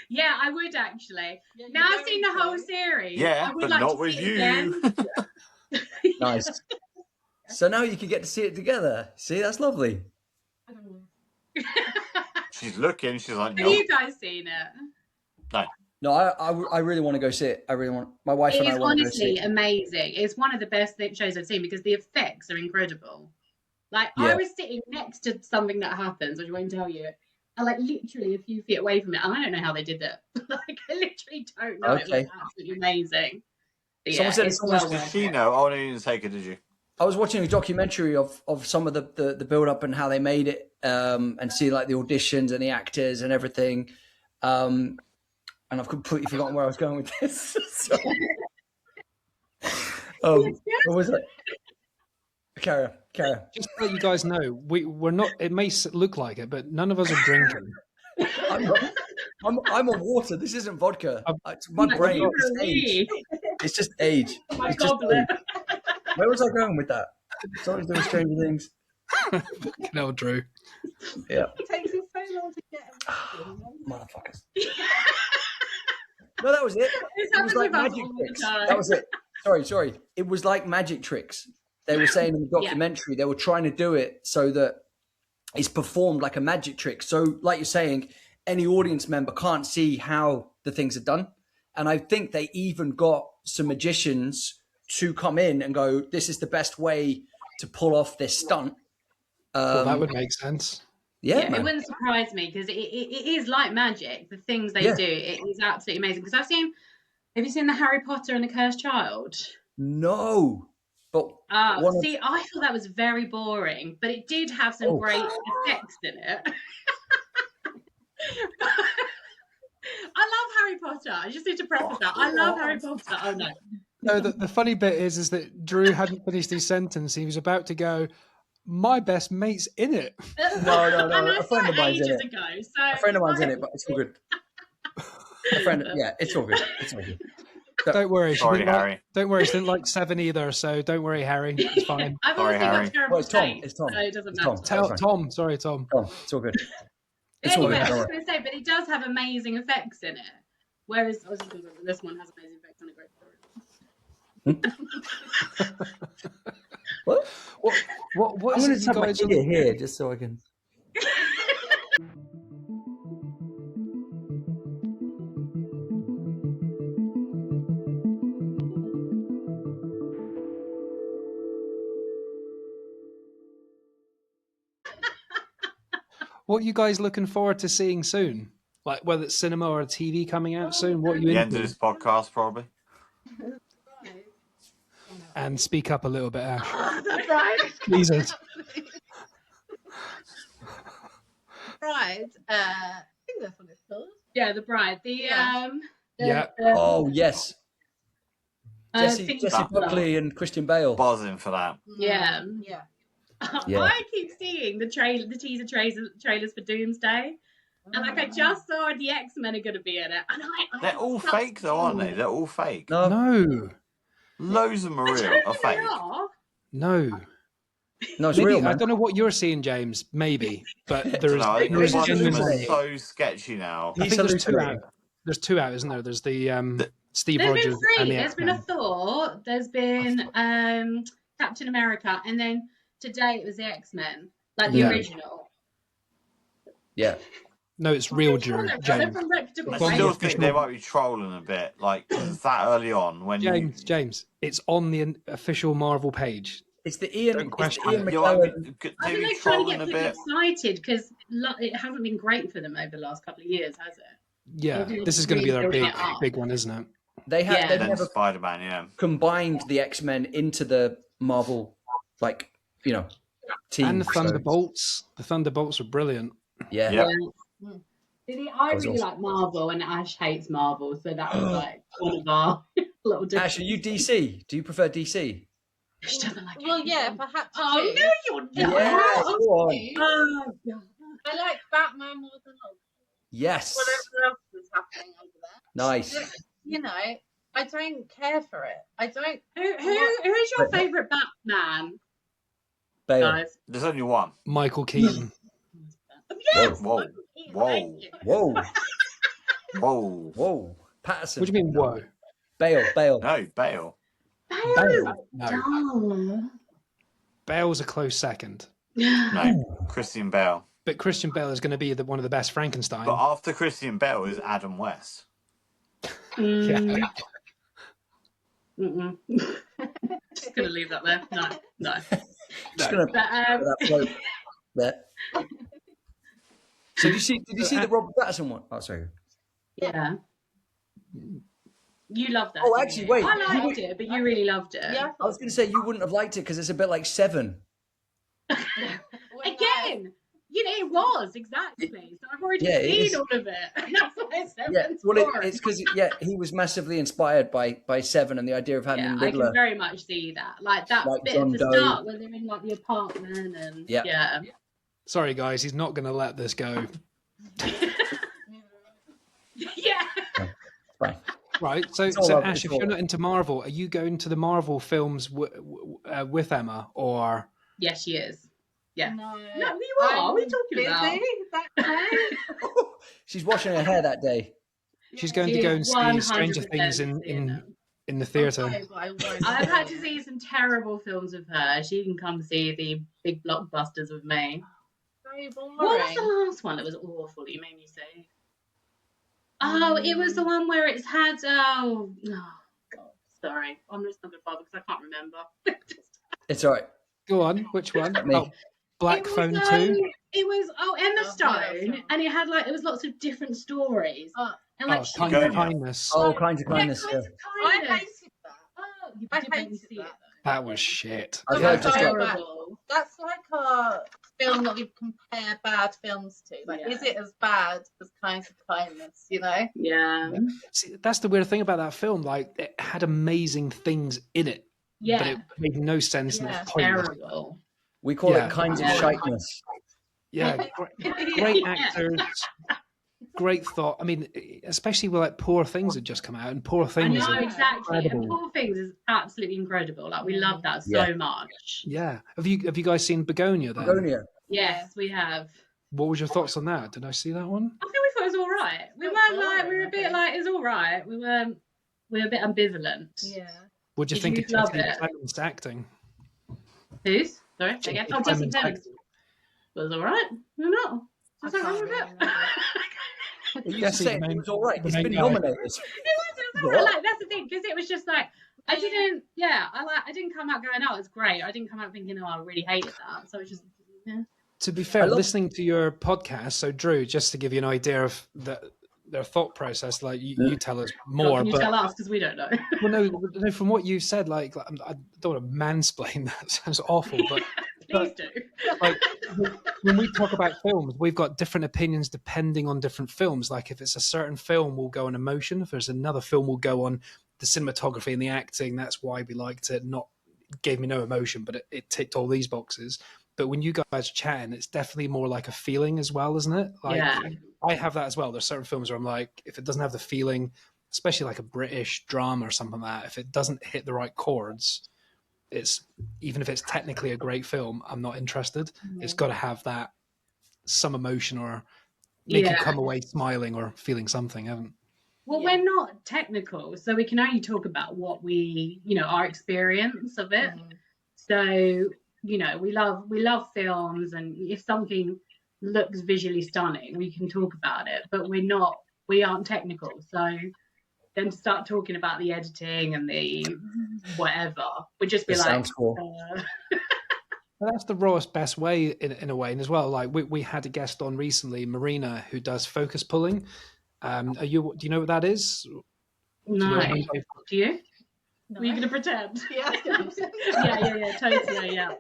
Yeah, I would actually. Yeah, Now you're I've seen the going whole to. series. Yeah, I would but like not to with see it you. again. Nice. So now you can get to see it together. See, that's lovely. I don't know. She's looking. She's like, Have no. you guys seen it? No, I really want to go see it. I really want. My wife It and I is want to go see honestly it. amazing. It's one of the best shows I've seen because the effects are incredible. Like Yeah. I was sitting next to something that happens, which I won't tell you, and like literally a few feet away from it. And I don't know how they did that. Like I literally don't know. It Okay. was absolutely amazing. But Someone yeah, said it's someone well Did worth she it. know? Oh, no, you didn't take her, did you? I was watching a documentary of some of the build up and how they made it, and see like the auditions and the actors and everything. And I've completely forgotten where I was going with this. So, what was it? Carry on. Just to let you guys know, we're not. It may look like it, but none of us are drinking. I'm on water. This isn't vodka. It's my Like, brain. you It's age. It's just age. My It's just goblet. age. Where was I going with that? Somebody's doing Stranger Things. No, Drew. Yeah. It takes you so long to get everything. Motherfuckers. No, that was it. This It was happens like with us magic all the tricks. time. That was it. Sorry. It was like magic tricks. They were saying in the documentary, they were trying to do it so that it's performed like a magic trick. So, like you're saying, any audience member can't see how the things are done. And I think they even got some magicians to come in and go, this is the best way to pull off this stunt. Well, that would make sense. Yeah, It man. wouldn't surprise me because it is like magic. The things they Yeah. do, it is absolutely amazing. Because have you seen the Harry Potter and the Cursed Child? No. But one of- See, I thought that was very boring, but it did have some great effects in it. I love Harry Potter. I just need to preface that. I love Harry Potter. Oh no. No, the funny bit is that Drew hadn't finished his sentence. He was about to go, my best mate's in it. No. And I A friend saw of it mine's in ages it. ago. So A friend of mine's in it, but it's all good. It's all good. It's all good. Don't worry. Sorry, Harry. Don't worry. She didn't like 7 either, so don't worry, Harry. It's fine. I've Sorry, also Harry. got terrible Well, it's Tom. taste, It's Tom. so it doesn't It's Tom. matter. Tom. Sorry, Tom. Come on, it's all good. It's all Anyway, good. I Don't was worry. going to say, but it does have amazing effects in it. Whereas this one has amazing effects and a great story. What? What I'm is going it to you tap my guys ticket here just so I can. What are you guys looking forward to seeing soon? Like whether it's cinema or TV coming out soon? What are you The end of into? this podcast, probably. And speak up a little bit, Ash. That's right. Jesus. Right. I think that's what it's called. Yeah, The Bride. Yeah. Oh yes, Jesse Think Buckley and Christian Bale. Buzzing for that. Yeah. Yeah. Yeah. I keep seeing the teaser trailers for Doomsday. And like I just saw the X-Men are going to be in it. And They're all fake, though, aren't they? They're all fake. No, No. Loads of them are real. Are fake. No. no, it's Maybe, real, I man. don't know what you're seeing, James. Maybe. But there is, No, I think there is the ones of them are genuinely... so sketchy now. I He's think there's two hallucinating. out. There's two out, isn't there? There's the Steve There's Rogers been three. and the There's been a X-Men. Thor. There's been Captain America, and then today it was the X-Men, like the Yeah. original. Yeah. No, it's real, Drew. They're James. from reputable I From still the think official- they might be trolling a bit. Like, 'cause it's that early on when James. It's on the official Marvel page. It's the Ian. Don't It's question the Ian you know what I McKellen. mean? I think Maybe they're trying to trolling get a people bit. excited because it hasn't been great for them over the last couple of years, has it? Yeah, Mhm. this is going to be their Really big, building it up. big one, isn't it? They have. Yeah. They've Then never Spider-Man, yeah. combined the X-Men into the Marvel, like team. And the so- Mm. The Thunderbolts are brilliant. Yeah. Yeah. See, I was really awesome. like Marvel, and Ash hates Marvel, so that was like one of our little Ash, differences. are you DC? Do you prefer DC? She doesn't like Well, any yeah, film. perhaps. Oh, no, you're not. Yes, go on. Oh, God. I like Batman more than Yes. whatever else is happening over there. Nice. But, you know, I don't care for it. I don't. Who's your favourite Batman, Bale. guys? There's only one. Michael Keaton. Yes. Whoa. Whoa. Whoa. Whoa. Whoa. Patterson. What do you mean, whoa? Bale. No, Bale. Bale. No. Dull. Bale's a close second. No, Christian Bale. But Christian Bale is going to be one of the best Frankenstein. But after Christian Bale is Adam West. Mm. Just gonna leave that there. No. Just gonna But, that bloke there. So did you see the Robert Pattinson one? Oh, sorry. yeah. You loved that. Oh, didn't actually, you? wait. I liked it, but you really loved it. Yeah. I was going to say you wouldn't have liked it because it's a bit like Seven. Again, it was exactly. So I've already Yeah, it seen is. all of it. That's why it's Yeah, well, it's because he was massively inspired by Seven and the idea of having I Riddler. can very much see that. Like that Like bit John at the Doe. start where they're in like the apartment and Yeah. Sorry, guys, he's not going to let this go. Yeah. Fine. Right, so all over Ash, the if you're floor. not into Marvel, are you going to the Marvel films with Emma, or Yes, she is. Yeah. No, No, you are. What are we talking about? She's washing her hair that day. she's going to go and see Stranger Things in the theatre? I've had to see some terrible films with her. She can come see the big blockbusters with me. Very boring. What was the last one that was awful that you made me see? Oh, it was the one where it's had. Oh God, sorry. I'm just not going to bother because I can't remember. It's all right. Go on, which one? Me. Oh, Black It was, Phone 2? It was Emma Oh, Stone, yeah. and it had it was lots of different stories. And Oh, she- Kind of Kindness. Oh, Kinds of Kindness. Kinds Yeah. of I Kindness. hated that. Oh, you I did make me hated see that. it. That was shit. I've That's heard just like, Horrible. That's like a film that we compare bad films to. Like, is Yeah. it as bad as Kinds of Kindness? You know? Yeah. See, that's the weird thing about that film. Like, it had amazing things in it, but Yeah. it made no sense and it Yeah, was pointless. Terrible. we call Yeah. it Kinds of Yeah. Shiteness. Yeah, great actors, great thought. I mean, especially with Poor Things had just come out, and Poor I Things. know, are exactly. And incredible. Poor Things is absolutely incredible. Like, we love that so Yeah. much. Yeah. Have you guys seen Begonia then? Begonia. Yes, we have. What was your thoughts on that? Did I see that one? I think we thought it was all right. We were a bit like, it's all right. We were a bit ambivalent. Yeah. What do you Did think you of love Tessie it? Clement's acting? Who's? Sorry, again. Oh, Jesse Clement's Clemens. acting. Was all right. No, no. I There's nothing wrong can't with really it. remember. You Jesse, said the it main- was all right. the It's main been guy. nominated. It was all right. Like, that's the thing, because it was just like I didn't come out going, oh, it's great. I didn't come out thinking, oh, I really hated that. So it was just To be fair, love- listening to your podcast, so Drew, just to give you an idea of their thought process, like you tell us more, Can you but tell us because we don't know? well, no, from what you said, like I don't want to mansplain. That sounds awful, but Please do. like when we talk about films, we've got different opinions depending on different films. Like if it's a certain film, we'll go on emotion. If there's another film, we'll go on the cinematography and the acting. That's why we liked it. It gave me no emotion, but it ticked all these boxes. But when you guys are chatting, it's definitely more like a feeling as well, isn't it? Like Yeah. I have that as well. There's certain films where I'm like, if it doesn't have the feeling, especially like a British drama or something like that, if it doesn't hit the right chords, it's even if it's technically a great film, I'm not interested. It's got to have that some emotion or make you come away smiling or feeling something, haven't? Well, we're not technical, so we can only talk about what we, our experience of it. So, we love films, and if something looks visually stunning, we can talk about it, but we aren't technical. So then to start talking about the editing and the whatever, would just be It like, sounds cool. Well, that's the rawest, best way in a way. And as well, like we had a guest on recently, Marina, who does focus pulling. Do you know what that is? no. Do Do you? No. Were you going to pretend? Yeah. yeah, totally, yeah.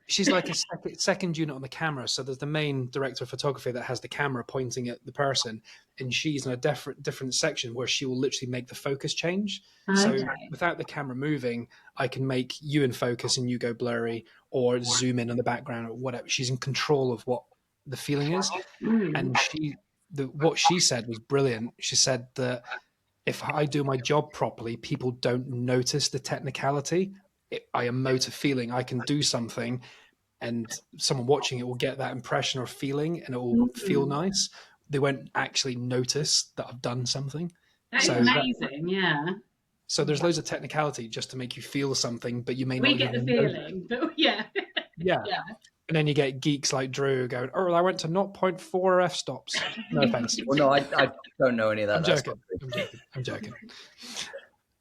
she's like a second unit on the camera. So there's the main director of photography that has the camera pointing at the person, and she's in a different section where she will literally make the focus change. Okay. So without the camera moving, I can make you in focus and you go blurry, or zoom in on the background or whatever. She's in control of what the feeling is. And what she said was brilliant. She said that if I do my job properly, people don't notice the technicality. I emote a feeling. I can do something, and someone watching it will get that impression or feeling, and it will feel nice. They won't actually notice that I've done something. That's amazing, yeah. So there's loads of technicality just to make you feel something, but you may not. We get the feeling, but yeah. And then you get geeks like Drew going, "Oh, I went to 0.4 f-stops." No offense. Well, no, I don't know any of that. I'm joking.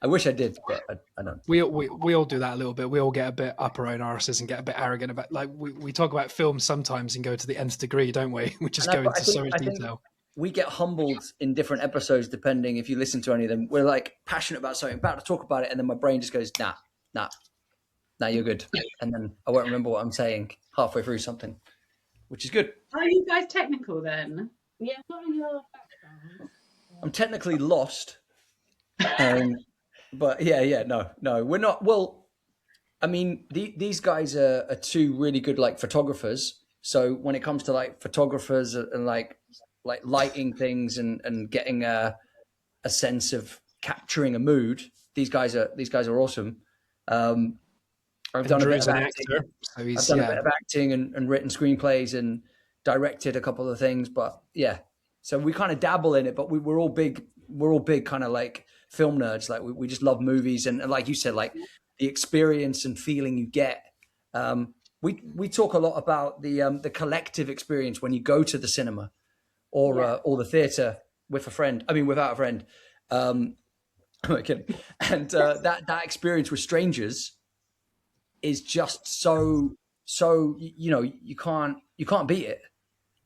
I wish I did, but I don't. We all do that a little bit. We all get a bit up our own arses and get a bit arrogant about, like, we talk about films sometimes and go to the nth degree, don't we? We just go into so much detail. We get humbled in different episodes depending if you listen to any of them. We're like passionate about something, about to talk about it, and then my brain just goes, nah, you're good. And then I won't remember what I'm saying halfway through something, which is good. Are you guys technical then? Yeah, what are your backgrounds? I'm technically lost. But no, we're not. Well, I mean, these guys are two really good like photographers. So when it comes to like photographers and like lighting things and getting a sense of capturing a mood, these guys are awesome. I've done a bit of acting. So I've done a bit of acting and written screenplays and directed a couple of things, but yeah. So we kind of dabble in it, but we're all big kind of like film nerds. Like we just love movies, and like you said, like the experience and feeling you get. We talk a lot about the collective experience when you go to the cinema or the theater with a friend. I mean, without a friend. I'm not kidding. And that experience with strangers is just so you can't beat it.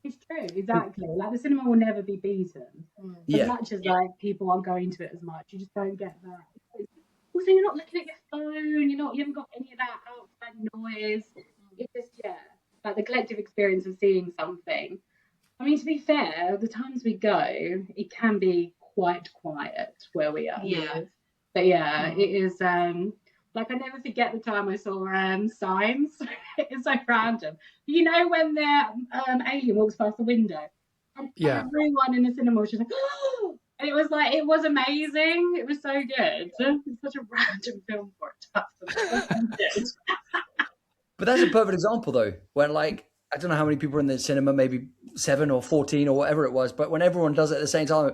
It's true, exactly. Like the cinema will never be beaten. As much as like people aren't going to it as much, you just don't get that. Also, you're not looking at your phone. You haven't got any of that outside noise. It's just like the collective experience of seeing something. I mean, to be fair, the times we go, it can be quite quiet where we are. Yeah. But it is. Like I never forget the time I saw Signs. It's so random. You know when the alien walks past the window, and everyone in the cinema was just like, oh! And it was amazing. It was so good. It's such a random film for it to happen. But that's a perfect example though, when like I don't know how many people are in the cinema, maybe 7 or 14 or whatever it was, but when everyone does it at the same time,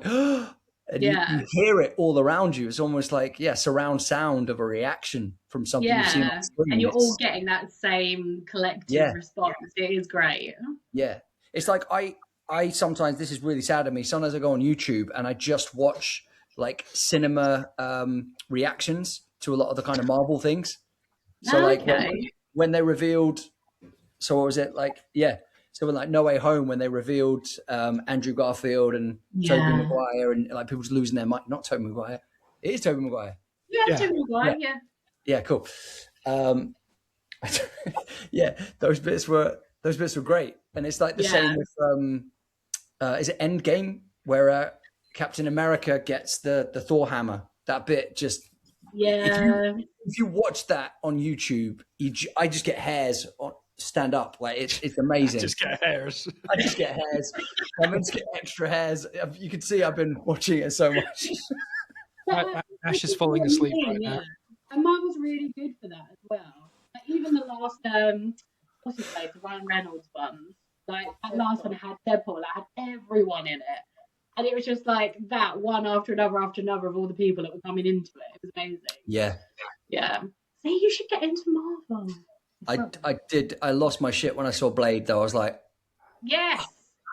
and you hear it all around you, it's almost like surround sound of a reaction from something you've seen on screen. And you're all getting that same collective response. It is great. Yeah, it's like I sometimes, this is really sad to me, sometimes I go on YouTube and I just watch like cinema reactions to a lot of the kind of Marvel things. So like when they revealed, so what was it like? So when like No Way Home, when they revealed Andrew Garfield and Tobey Maguire, and like people just losing their mind. Not Tobey Maguire. It is Tobey Maguire. Yeah, Tobey Maguire. Yeah. Yeah, cool. Those bits were great, and it's like the same with is it Endgame where Captain America gets the Thor hammer? That bit just If you watch that on YouTube, I just get hairs stand up. Like it's amazing. I just get hairs. I just get extra hairs. You can see I've been watching it so much. Ash is falling asleep right now. And Marvel's really good for that as well. Like even the last what's his name, the Ryan Reynolds ones. Like that last one had Deadpool. It had everyone in it. And it was just like that one after another of all the people that were coming into it. It was amazing. Yeah. See, you should get into Marvel. I did. I lost my shit when I saw Blade, though. I was like, yes.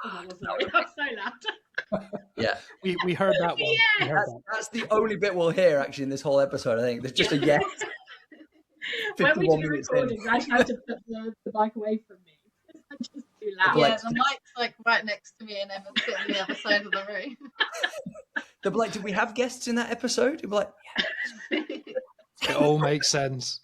Oh, sorry. I'm so loud. Yeah. We heard that one. Yeah. That's the only bit we'll hear, actually, in this whole episode, I think. There's just a yes. When we do recordings, I actually have to put the mic away from me. It's just too loud. Yeah, the mic's like right next to me and Emma's sitting on the other side of the room. They'll be like, did we have guests in that episode? You'll be like, yes. It all makes sense.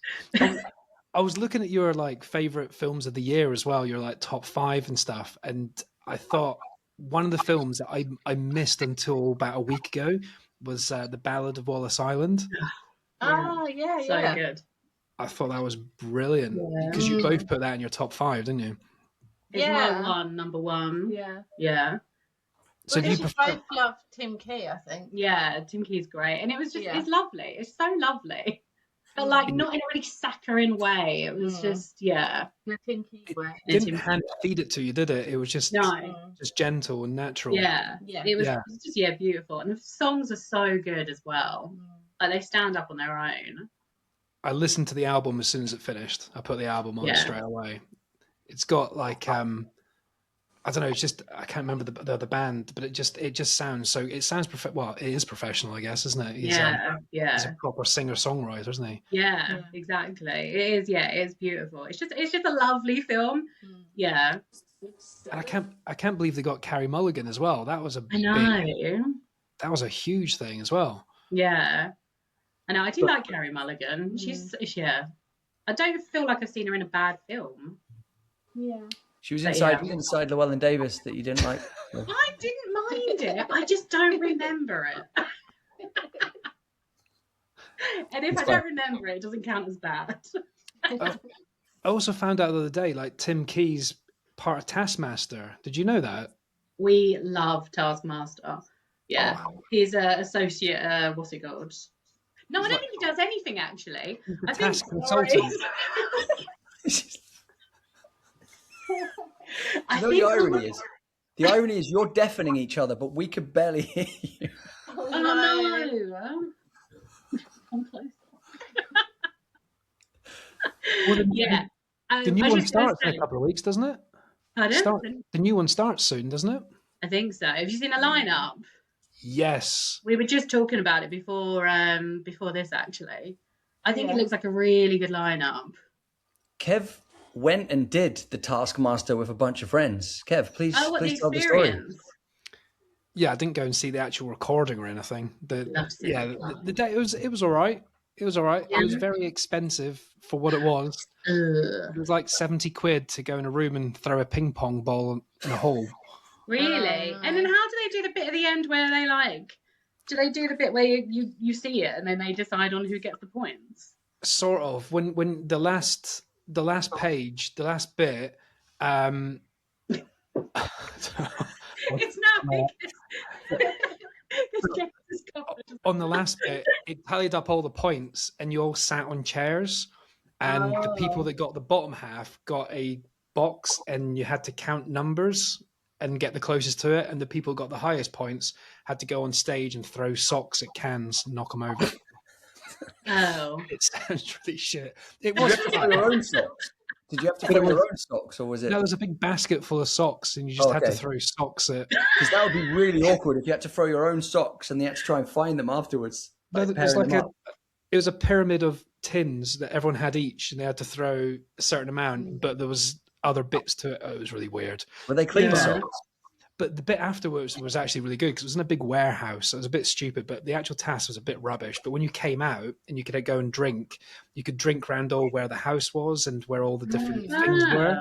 I was looking at your like favorite films of the year as well, your like top 5 and stuff, and I thought one of the films that I missed until about a week ago was the Ballad of Wallis Island. Yeah, So good. I thought that was brilliant because you both put that in your top 5, didn't you? It's my number one. Yeah. So well, do you both love Tim Key, I think. Yeah, Tim Key's great, and it was just it's lovely. It's so lovely, but like not in a really saccharine way. It was just in a Tim Key way. It didn't hand feed it to you, did it? It was just just gentle and natural. Yeah. It was just beautiful, and the songs are so good as well. Like they stand up on their own. I listened to the album as soon as it finished. I put the album on straight away. It's got like I don't know. It's just I can't remember the band, but it just sounds so. It sounds well. It is professional, I guess, isn't it? He's a proper singer songwriter, isn't he? Yeah, exactly. It is. Yeah, it's beautiful. It's just a lovely film. Yeah. And I can't believe they got Carey Mulligan as well. That was that was a huge thing as well. Yeah. I know. I do like Carey Mulligan. She's I don't feel like I've seen her in a bad film. Yeah. She was inside Llewellyn Davis that you didn't like. I didn't mind it. I just don't remember it. And if I don't remember it, it doesn't count as bad. I also found out the other day, like Tim Key's part of Taskmaster. Did you know that? We love Taskmaster. Yeah. He's an associate, what's it called? No, I don't think he does anything, actually. I think task consultant. You know the irony is? The irony is you're deafening each other, but we could barely hear you. Oh no. I'm close. The new one starts in a couple of weeks, doesn't it? Pardon? The new one starts soon, doesn't it? I think so. Have you seen a lineup? Yes. We were just talking about it before this, actually. I think it looks like a really good lineup. Kev went and did the Taskmaster with a bunch of friends. Kev, please tell the story. Yeah, I didn't go and see the actual recording or anything. The day it was all right. It was all right. Yeah. It was very expensive for what it was. It was like 70 quid to go in a room and throw a ping pong ball in a hole. Really? And then how do they do the bit at the end where they do they do the bit where you see it and then they decide on who gets the points? Sort of. When the last page, the last bit, it's not on the last bit, it tallied up all the points and you all sat on chairs and the people that got the bottom half got a box and you had to count numbers and get the closest to it, and the people who got the highest points had to go on stage and throw socks at cans and knock them over. Oh. It sounds really shit. It was your own socks. Did you have to throw your own socks, or was it? No, there was a big basket full of socks, and you just had to throw socks at. Because that would be really awkward if you had to throw your own socks and you had to try and find them afterwards. No, it was a pyramid of tins that everyone had each, and they had to throw a certain amount, but there was other bits to it. Oh, it was really weird. Were they clean socks? But the bit afterwards was actually really good because it was in a big warehouse. So it was a bit stupid, but the actual task was a bit rubbish. But when you came out and you could go and drink, you could drink around all where the house was and where all the different things were.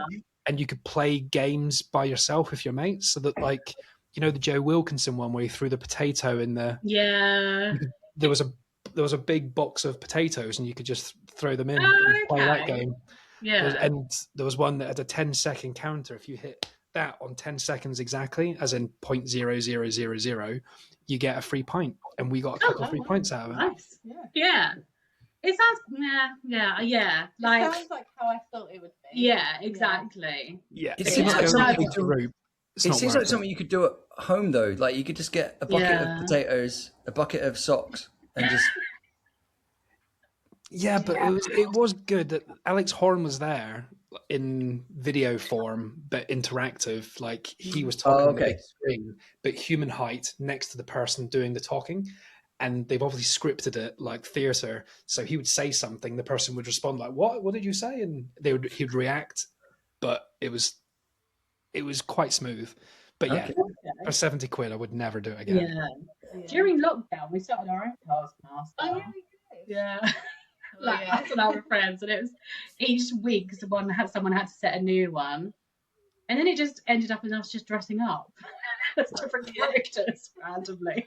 And you could play games by yourself with your mates. So that, like, you know, the Joe Wilkinson one where you threw the potato in the... Yeah. There was a big box of potatoes and you could just throw them in and play that game. Yeah. And there was one that had a 10-second counter. If you hit that on 10 seconds exactly, as in 0.0000, you get a free pint, and we got a couple of free points out of it. Nice. Yeah. It sounds like it sounds like how I thought it would be. Yeah, exactly. Yeah. It seems like something you could do at home though. Like you could just get a bucket of potatoes, a bucket of socks, and just but it was good that Alex Horn was there in video form, but interactive. Like he was talking on the big screen, but human height next to the person doing the talking. And they've obviously scripted it like theatre. So he would say something, the person would respond like, "What did you say?" And he'd react. But it was quite smooth. But for 70 quid, I would never do it again. Yeah. During lockdown, we started our own Taskmaster. Oh, yeah, we did. Yeah. like us and our friends, and it was each week someone had to set a new one, and then it just ended up in us just dressing up as different characters randomly.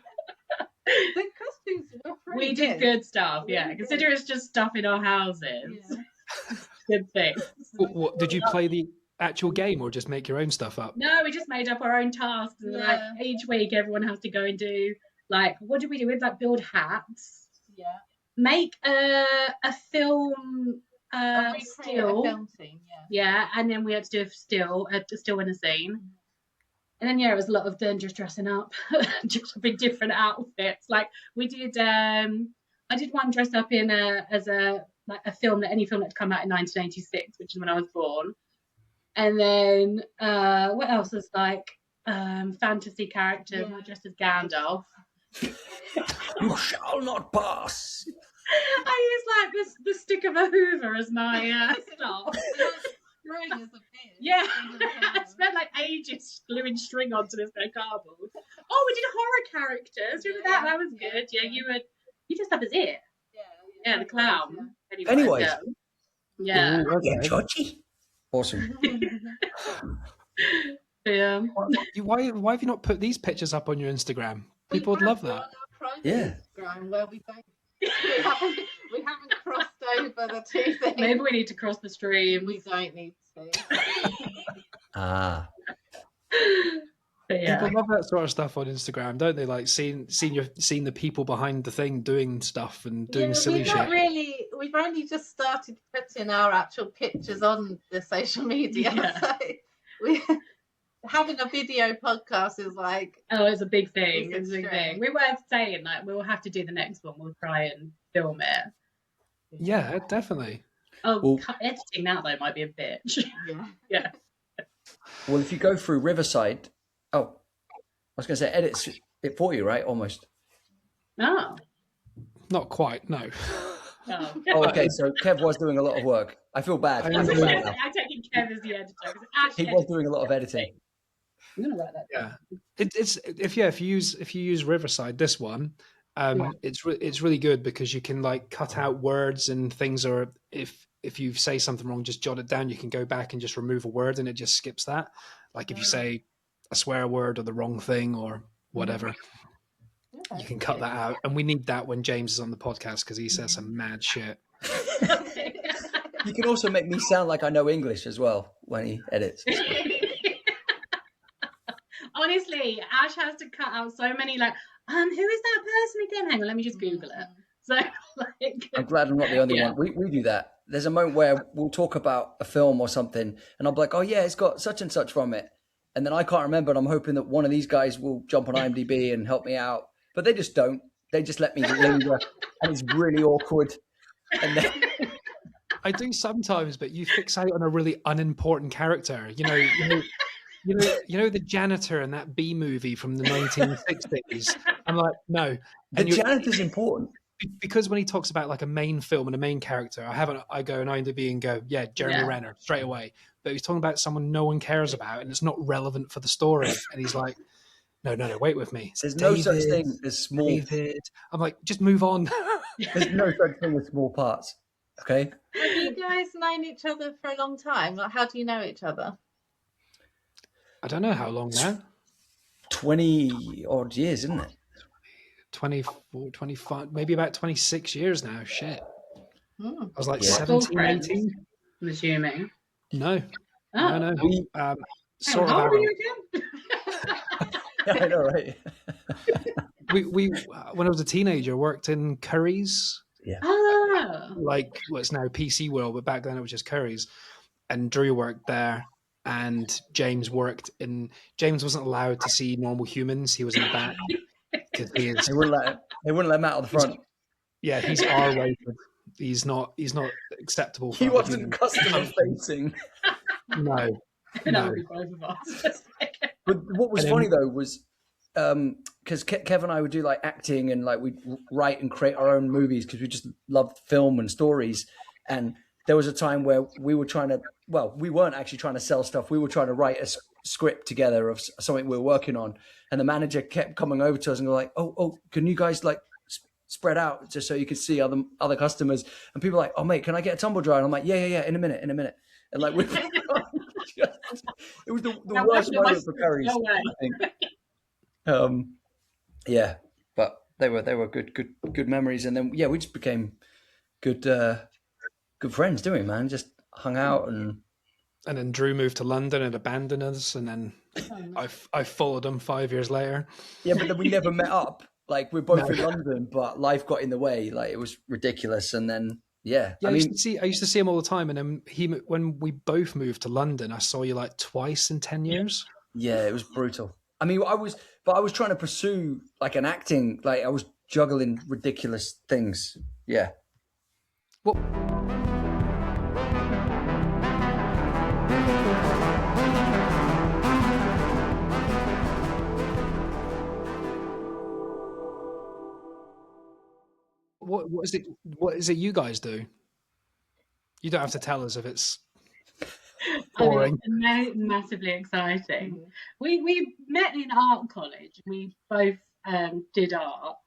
The costumes were pretty We did good stuff, yeah. Consider it's just stuff in our houses. Yeah. Good thing. What, did you play the actual game or just make your own stuff up? No, we just made up our own tasks. And like each week, everyone has to go and do like, what did we do? We'd like build hats. Yeah. Make a film still. A film scene, yeah, and then we had to do a still in a scene. And then it was a lot of then just dressing up, just in different outfits. Like we did, I did one dress up in as a film any film that had come out in 1986, which is when I was born. And then what else was like fantasy characters? I dressed as Gandalf. You shall not pass. I used like the stick of a Hoover as my staff. Yeah, I spent like ages gluing string onto this bit of cardboard. Oh, we did horror characters. Remember that? That was good. Yeah, you just up as it. Yeah, the clown. Anyways. Yeah. Ooh, okay. Judgy. Awesome. Yeah. Why have you not put these pictures up on your Instagram? People would love that. Yeah. Instagram where we don't. We haven't crossed over the two things. Maybe we need to cross the stream. We don't need to. But yeah. People love that sort of stuff on Instagram, don't they? Like seeing the people behind the thing doing stuff and doing silly shit. We've only just started putting our actual pictures on the social media. Yeah. So having a video podcast is like it's a big thing. It's a big thing. We were saying like we'll have to do the next one. We'll try and film it. Yeah, definitely. Editing that though might be a bitch. Yeah. Well, if you go through Riverside, I was going to say edits it for you, right? Almost. No. Not quite. No. Oh, okay. So Kev was doing a lot of work. I feel bad. I'm taking Kev as the editor. He was doing a lot of editing. I'm gonna write that down. Yeah, if you use Riverside, this one, it's really good because you can like cut out words and things, or if you say something wrong, just jot it down. You can go back and just remove a word, and it just skips that. Like if you say a swear word or the wrong thing or whatever, you can cut that out. And we need that when James is on the podcast because he says some mad shit. You can also make me sound like I know English as well when he edits. Honestly, Ash has to cut out so many who is that person again? Hang on, let me just Google it. So I'm glad I'm not the only one. We do that. There's a moment where we'll talk about a film or something and I'll be like, oh yeah, it's got such and such from it. And then I can't remember and I'm hoping that one of these guys will jump on IMDb and help me out. But they just don't. They just let me linger and it's really awkward. And then... I do sometimes, but you fixate on a really unimportant character. You know the janitor in that B movie from the 1960s. I'm like, no. The janitor's important because when he talks about like a main film and a main character, I go on IMDb and go, yeah, Jeremy Renner straight away. But he's talking about someone no one cares about and it's not relevant for the story. And he's like, no, wait with me. There's no such thing as small. David. I'm like, just move on. There's no such thing as small parts. Okay. Have you guys known each other for a long time? Like, how do you know each other? I don't know how long now. 20 odd years, isn't it? 24, 25, maybe about 26 years now. Shit. I was like 17, 18. I'm assuming. No. Oh. No. How old are you again? I know, right? we when I was a teenager, worked in Curry's. Yeah. Like what's now PC World, but back then it was just Curry's. And Drew worked there. And James worked in. James wasn't allowed to see normal humans. He was in the back because he is. They wouldn't let him out of the front. Yeah, he's R-rated. He's not acceptable. He wasn't customer facing. No. That would be both of us. But what was funny though was because Kev and I would do like acting and like we'd write and create our own movies because we just loved film and stories. And there was a time where we were we weren't actually trying to sell stuff. We were trying to write a script together of something we were working on. And the manager kept coming over to us and go like, oh, can you guys like spread out just so you could see other customers. And people are like, "Oh mate, can I get a tumble dryer?" And I'm like, yeah, in a minute. And like, it was the worst moment for curries, I think. Yeah, but they were good memories. And then we just became good friends, didn't we, man? Just hung out and then Drew moved to London and abandoned us, and then I followed him 5 years later. Yeah, but then we never met up. Like, we're both in London, but life got in the way. Like, it was ridiculous. And then I used to see him all the time, and then when we both moved to London, I saw you like twice in 10 years. Yeah, it was brutal. I mean, I was trying to pursue like an acting, like I was juggling ridiculous things. Yeah. What? What is it you guys do? You don't have to tell us if it's boring. It's massively exciting. We met in art college. We both did art,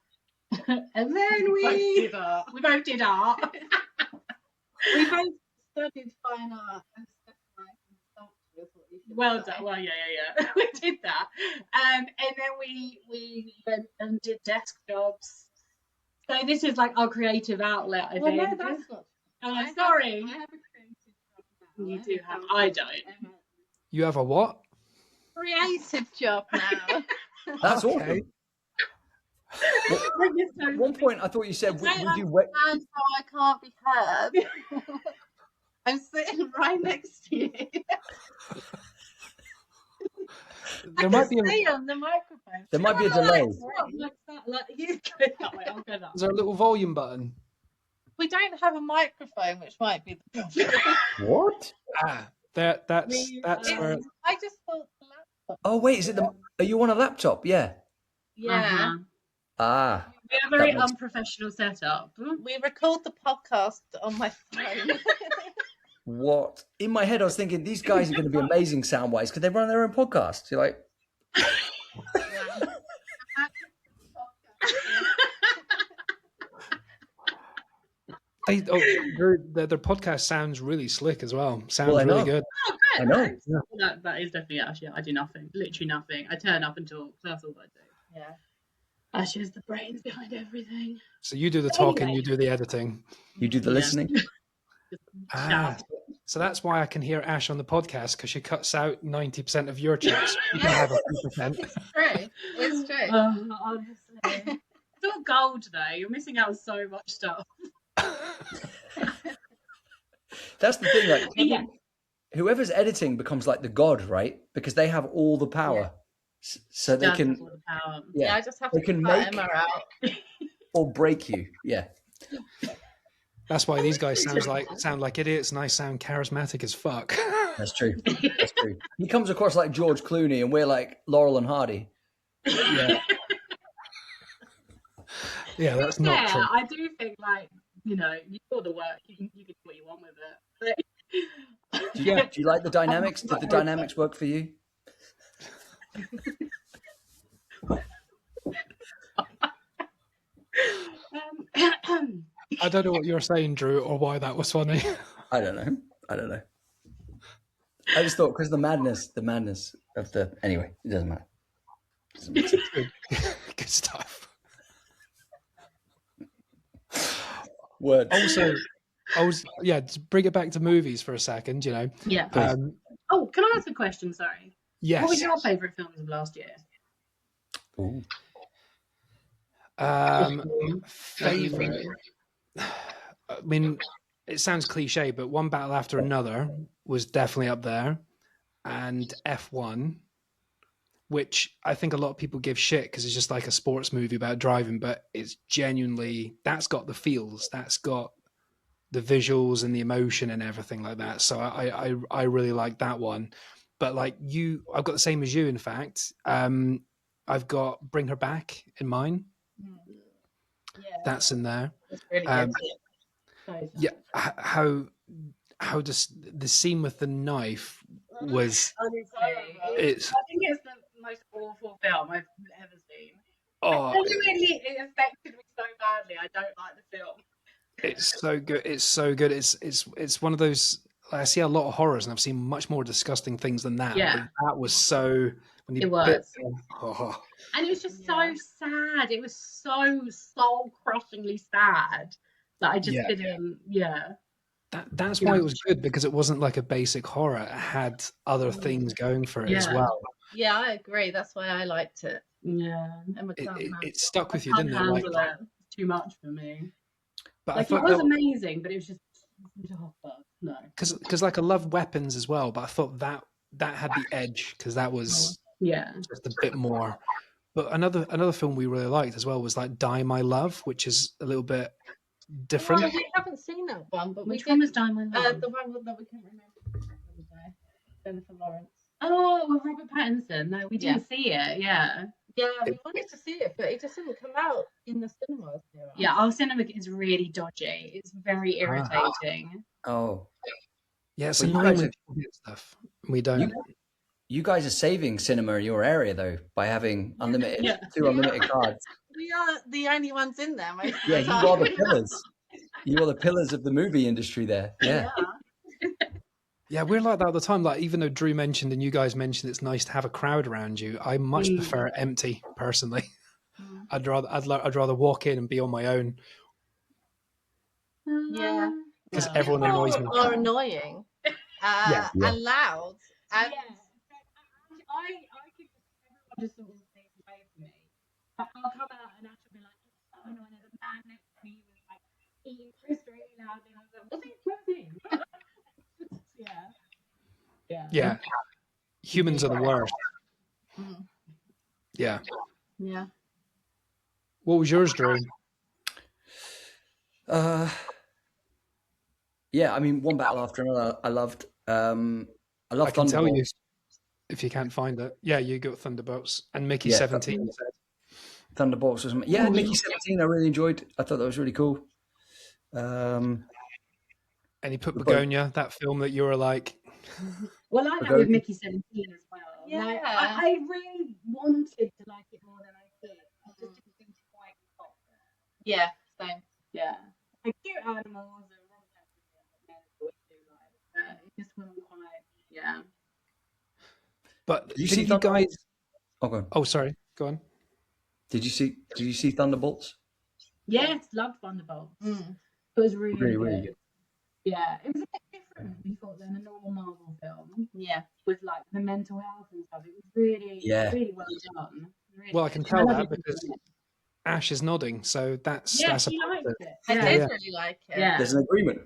and then we both did art. We both studied fine art and well done. Well, yeah. We did that, and then we went and did desk jobs. So this is like our creative outlet, I think. No, that's not. Oh, sorry. I have a creative job now. You do have. I don't. You have a what? Creative job now. That's okay. Awesome. At one point, I thought you said, "Would you wait?" And so I can't be heard. I'm sitting right next to you. There might be on the microphone. There might be a delay. Is there a little volume button? We don't have a microphone, which might be the problem. What? That's where. I just thought the laptop. Oh wait, is it are you on a laptop? Yeah. Yeah. Ah. We have a very unprofessional setup. We record the podcast on my phone. What? In my head, I was thinking these guys are going to be amazing sound-wise because they run their own podcast. You're like, their podcast sounds really slick as well. Sounds really good. Oh, good. I know. Yeah. That is definitely Ash. Yeah, I do nothing, literally nothing. I turn up and talk. That's all I do. Yeah. Ash is the brains behind everything. So you do the talking, you do the editing. You do the listening. So that's why I can hear Ash on the podcast, because she cuts out 90% of your chats. You can have 100%. It's true. Honestly. It's all gold though. You're missing out on so much stuff. That's the thing. Like, whoever's editing becomes like the god, right? Because they have all the power, so they can. I just have to cut Emma out or break you. Yeah. That's why these guys sound like idiots, and I sound charismatic as fuck. That's true. That's true. He comes across like George Clooney, and we're like Laurel and Hardy. Yeah. Yeah, that's not true. I do think, like, you know, you do the work. You can do what you want with it. Do you like the dynamics? Did the dynamics work for you? I don't know what you're saying, Drew, or why that was funny. I don't know. I just thought because the madness of the. Anyway, it doesn't matter. Good stuff. Word. Also, to bring it back to movies for a second, you know. Yeah. Can I ask a question? Sorry. Yes. What was your favourite films of last year? Ooh. Favorite. I mean, it sounds cliche, but One Battle After Another was definitely up there, and F1, which I think a lot of people give shit because it's just like a sports movie about driving, but it's genuinely, that's got the feels, that's got the visuals and the emotion and everything like that. So I really like that one. But like you, I've got the same as you. In fact, I've got Bring Her Back in mine. Yeah, that's in there. That's really good. Yeah, how does the scene with the knife was? Honestly, I think it's the most awful film I've ever seen. Oh, Genuinely, it affected me so badly. don't like the film. It's so good. It's so good. It's one of those. I see a lot of horrors, and I've seen much more disgusting things than that. Yeah. But that was so. When you It was. bit them, oh. And it was just so sad. It was so soul-crushingly sad that I just didn't. Yeah. That's why it was good, because it wasn't like a basic horror. It had other things going for it as well. Yeah, I agree. That's why I liked it. Yeah. It stuck with you, didn't it? Like, it's too much for me. but like, I thought it was amazing, but it was just no. Because like I love Weapons as well, but I thought that had the edge, because that was just a bit more. But another film we really liked as well was like Die My Love, which is a little bit different. Oh, we haven't seen that one, but which one was Die My Love? The one that we couldn't remember. Jennifer Lawrence. Oh, with Robert Pattinson. No, we didn't see it. Yeah. Yeah, we wanted to see it, but it just didn't come out in the cinemas. Yeah, our cinema is really dodgy. It's very irritating. Oh. Yeah, it's annoying when people get stuff. We don't. You guys are saving cinema in your area, though, by having unlimited, 2 unlimited cards. We are the only ones in there. Yeah, you are the pillars. You are the pillars of the movie industry there. Yeah. Yeah, we're like that all the time. Like, even though Drew mentioned and you guys mentioned it's nice to have a crowd around you, I much prefer empty, personally. I'd rather walk in and be on my own. Yeah, because everyone annoys me. Are annoying, and loud. And I could just sort of stay away from me. But I'll come out and actually be like, it's so annoying. There's a man next to me was like eating crisps really loudly. And I was like, what's he? Yeah. Humans are the worst. Yeah. What was yours, Drew? Yeah, I mean, One Battle After Another. I loved. I love. I can tell you if you can't find it. Yeah, you got Thunderbolts and Mickey 17. Thunderbolts was Mickey 17. I really enjoyed. I thought that was really cool. And he put Begonia, that film that you were like. Well, I that with Mickey 17 as well. Yeah, like, I really wanted to like it more than I did. I just didn't think it quite got there. Yeah, same. Yeah, like cute animals and it just wasn't quite. Yeah. But did you guys? Oh, sorry. Go on. Did you see Thunderbolts? Yes, loved Thunderbolts. It was really good. Yeah, it was a bit different, we thought, than a normal Marvel film. Yeah, with like the mental health and stuff. It was really well done. Really well, I can tell that because Ash is nodding, so that's she liked it. I did really like it. Yeah. There's an agreement.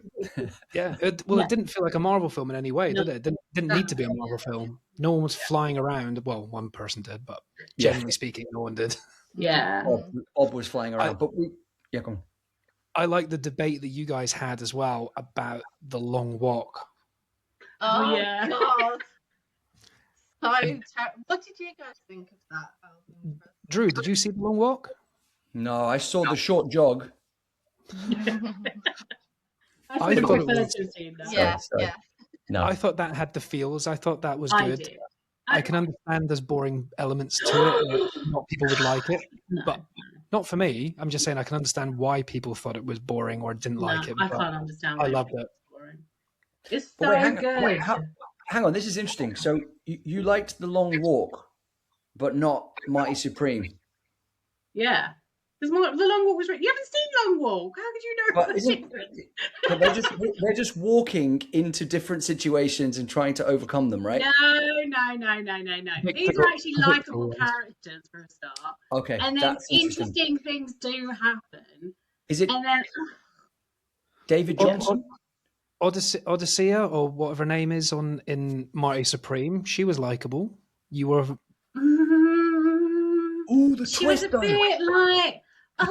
It didn't feel like a Marvel film in any way, did it? It didn't need to be a Marvel film. No one was flying around. Well, one person did, but generally speaking, no one did. Yeah. Bob was flying around, go on. I like the debate that you guys had as well about The Long Walk. Oh yeah. God. What did you guys think of that album? Drew, did you see The Long Walk? No, I saw The Short Jog. I thought it was, No, I thought that had the feels. I thought that was good. I can understand there's boring elements to it. Not people would like it, but not for me. I'm just saying I can understand why people thought it was boring or didn't like it. I can't understand. I loved it. It's so good. Hang on, this is interesting. So you liked The Long Walk, but not Mighty Supreme. Yeah. The Long Walk was right. You haven't seen Long Walk. How could you know? But they're just walking into different situations and trying to overcome them, right? No. These are actually likable characters for a start. Okay. And then interesting things do happen. Is it? And then David Johnson? Odyssea or whatever her name is in Marty Supreme. She was likable. You were. Ooh, the she twist! She was a bit like.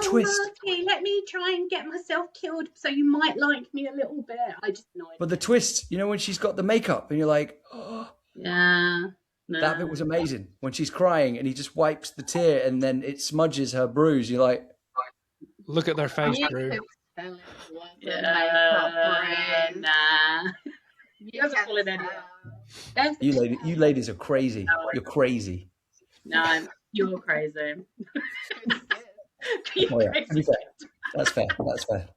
Twist. Marty, let me try and get myself killed so you might like me a little bit. I just know it. But the twist, when she's got the makeup and you're like, oh. Yeah. No. That bit was amazing. When she's crying and he just wipes the tear and then it smudges her bruise. You're like, look at their face, Drew. Nah. He doesn't pull it anyway. You ladies are crazy. You're crazy. No, you're crazy. Oh, yeah. That's fair. That's fair.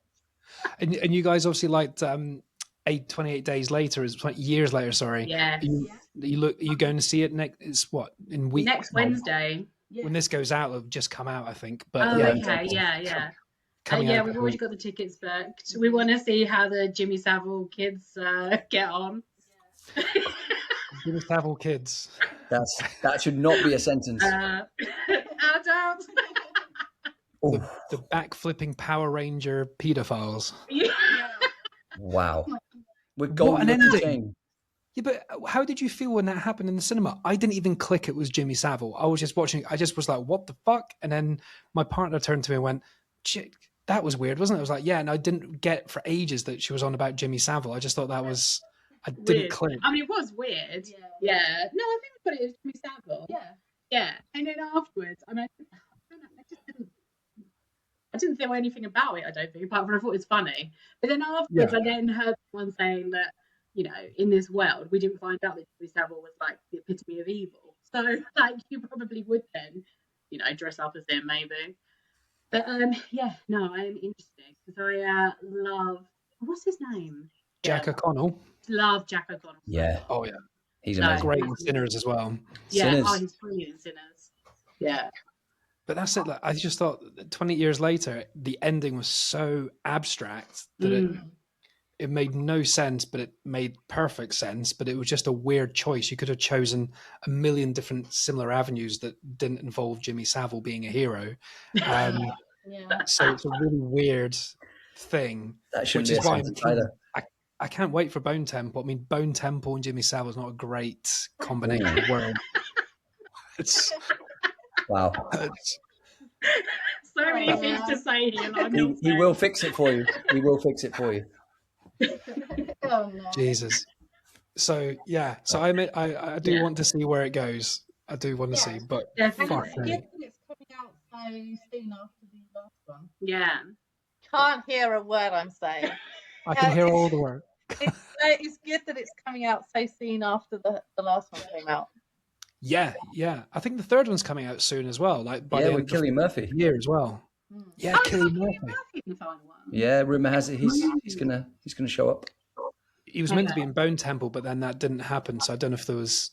And you guys obviously liked 28 Days Later, is years later, sorry. Yeah. Are you going to see it next? It's what, in week? Next Wednesday. When this goes out, it'll just come out, I think. But Okay, yeah. We've already got the tickets booked. We want to see how the Jimmy Savile kids get on. Jimmy Savile kids. That should not be a sentence. Adults. The backflipping Power Ranger pedophiles. Yeah. Wow. We're What going an with the ending. chain. Yeah, but how did you feel when that happened in the cinema? I didn't even click it was Jimmy Savile. I was just watching. I just was like, what the fuck? And then my partner turned to me and went, that was weird, wasn't it? I was like, yeah, and I didn't get for ages that she was on about Jimmy Savile. I just thought that was, I didn't Weird. click. I mean, it was weird. Yeah. No, I think we put it as Jimmy Savile. Yeah. And then afterwards, I didn't feel anything about it, I don't think, apart from I thought it was funny. But then afterwards, I then heard someone saying that, in this world, we didn't find out that Jimmy Savile was like the epitome of evil. So, like, you probably would then, dress up as him, maybe. But, I am interested because I love, what's his name? Jack O'Connell. Love Jack O'Connell. Yeah. Oh, yeah. He's amazing. Great in Sinners as well. Yeah, Sinners. he's brilliant in Sinners. Yeah. But that's it. Like, I just thought 20 years later, the ending was so abstract that it made no sense, but it made perfect sense. But it was just a weird choice. You could have chosen a million different similar avenues that didn't involve Jimmy Savile being a hero. So it's a really weird thing. That shouldn't which be is a why sentence either. I can't wait for Bone Temple. I mean, Bone Temple and Jimmy Savile is not a great combination of worlds. It's Wow. So many things to say here. He will fix it for you. He will fix it for you. Oh, no. Jesus. So I do want to see where it goes. I do want to see, but Definitely. fuck And me. it's coming out so soon after the last one. Yeah. Can't hear a word I'm saying. I can hear all the words. It's good that it's coming out so soon after the last one came out. Yeah. I think the third one's coming out soon as well. Like by the end with of the Cillian Murphy. year as well. Yeah, Cillian Murphy. The final one. Yeah, rumor has it he's gonna show up. He was meant to be in Bone Temple, but then that didn't happen. So I don't know if there was.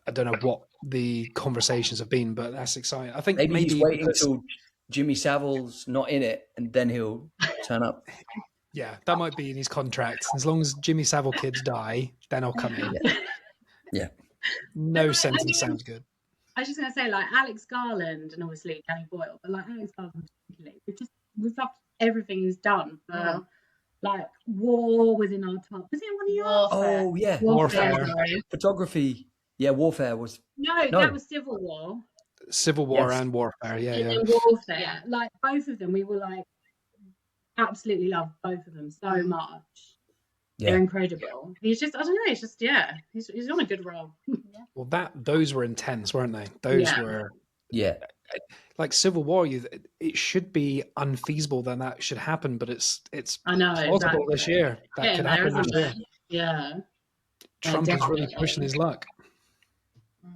I don't know what the conversations have been, but that's exciting. I think Maybe he's waiting because- until Jimmy Savile's not in it, and then he'll turn up. Yeah, that might be in his contract. As long as Jimmy Savile kids die, then I'll come in. Yeah. No sentence sounds good. I was just going to say, like, Alex Garland and obviously Danny Boyle, but like Alex Garland particularly, we've loved everything he's done for like War within our time. Was it one of yours? Oh yeah, Warfare. Photography. Yeah, Warfare was. No, that was Civil War. Civil War Yes. and Warfare, yeah. And Warfare. Like both of them, we were like absolutely loved both of them so much. Yeah. They're incredible. He's just, I don't know, he's on a good roll. Well, those were intense, weren't they? Those were like Civil War. It should be unfeasible that should happen, but it's I know possible exactly. this year. That could happen this year. Yeah. Trump is really definitely. pushing his luck.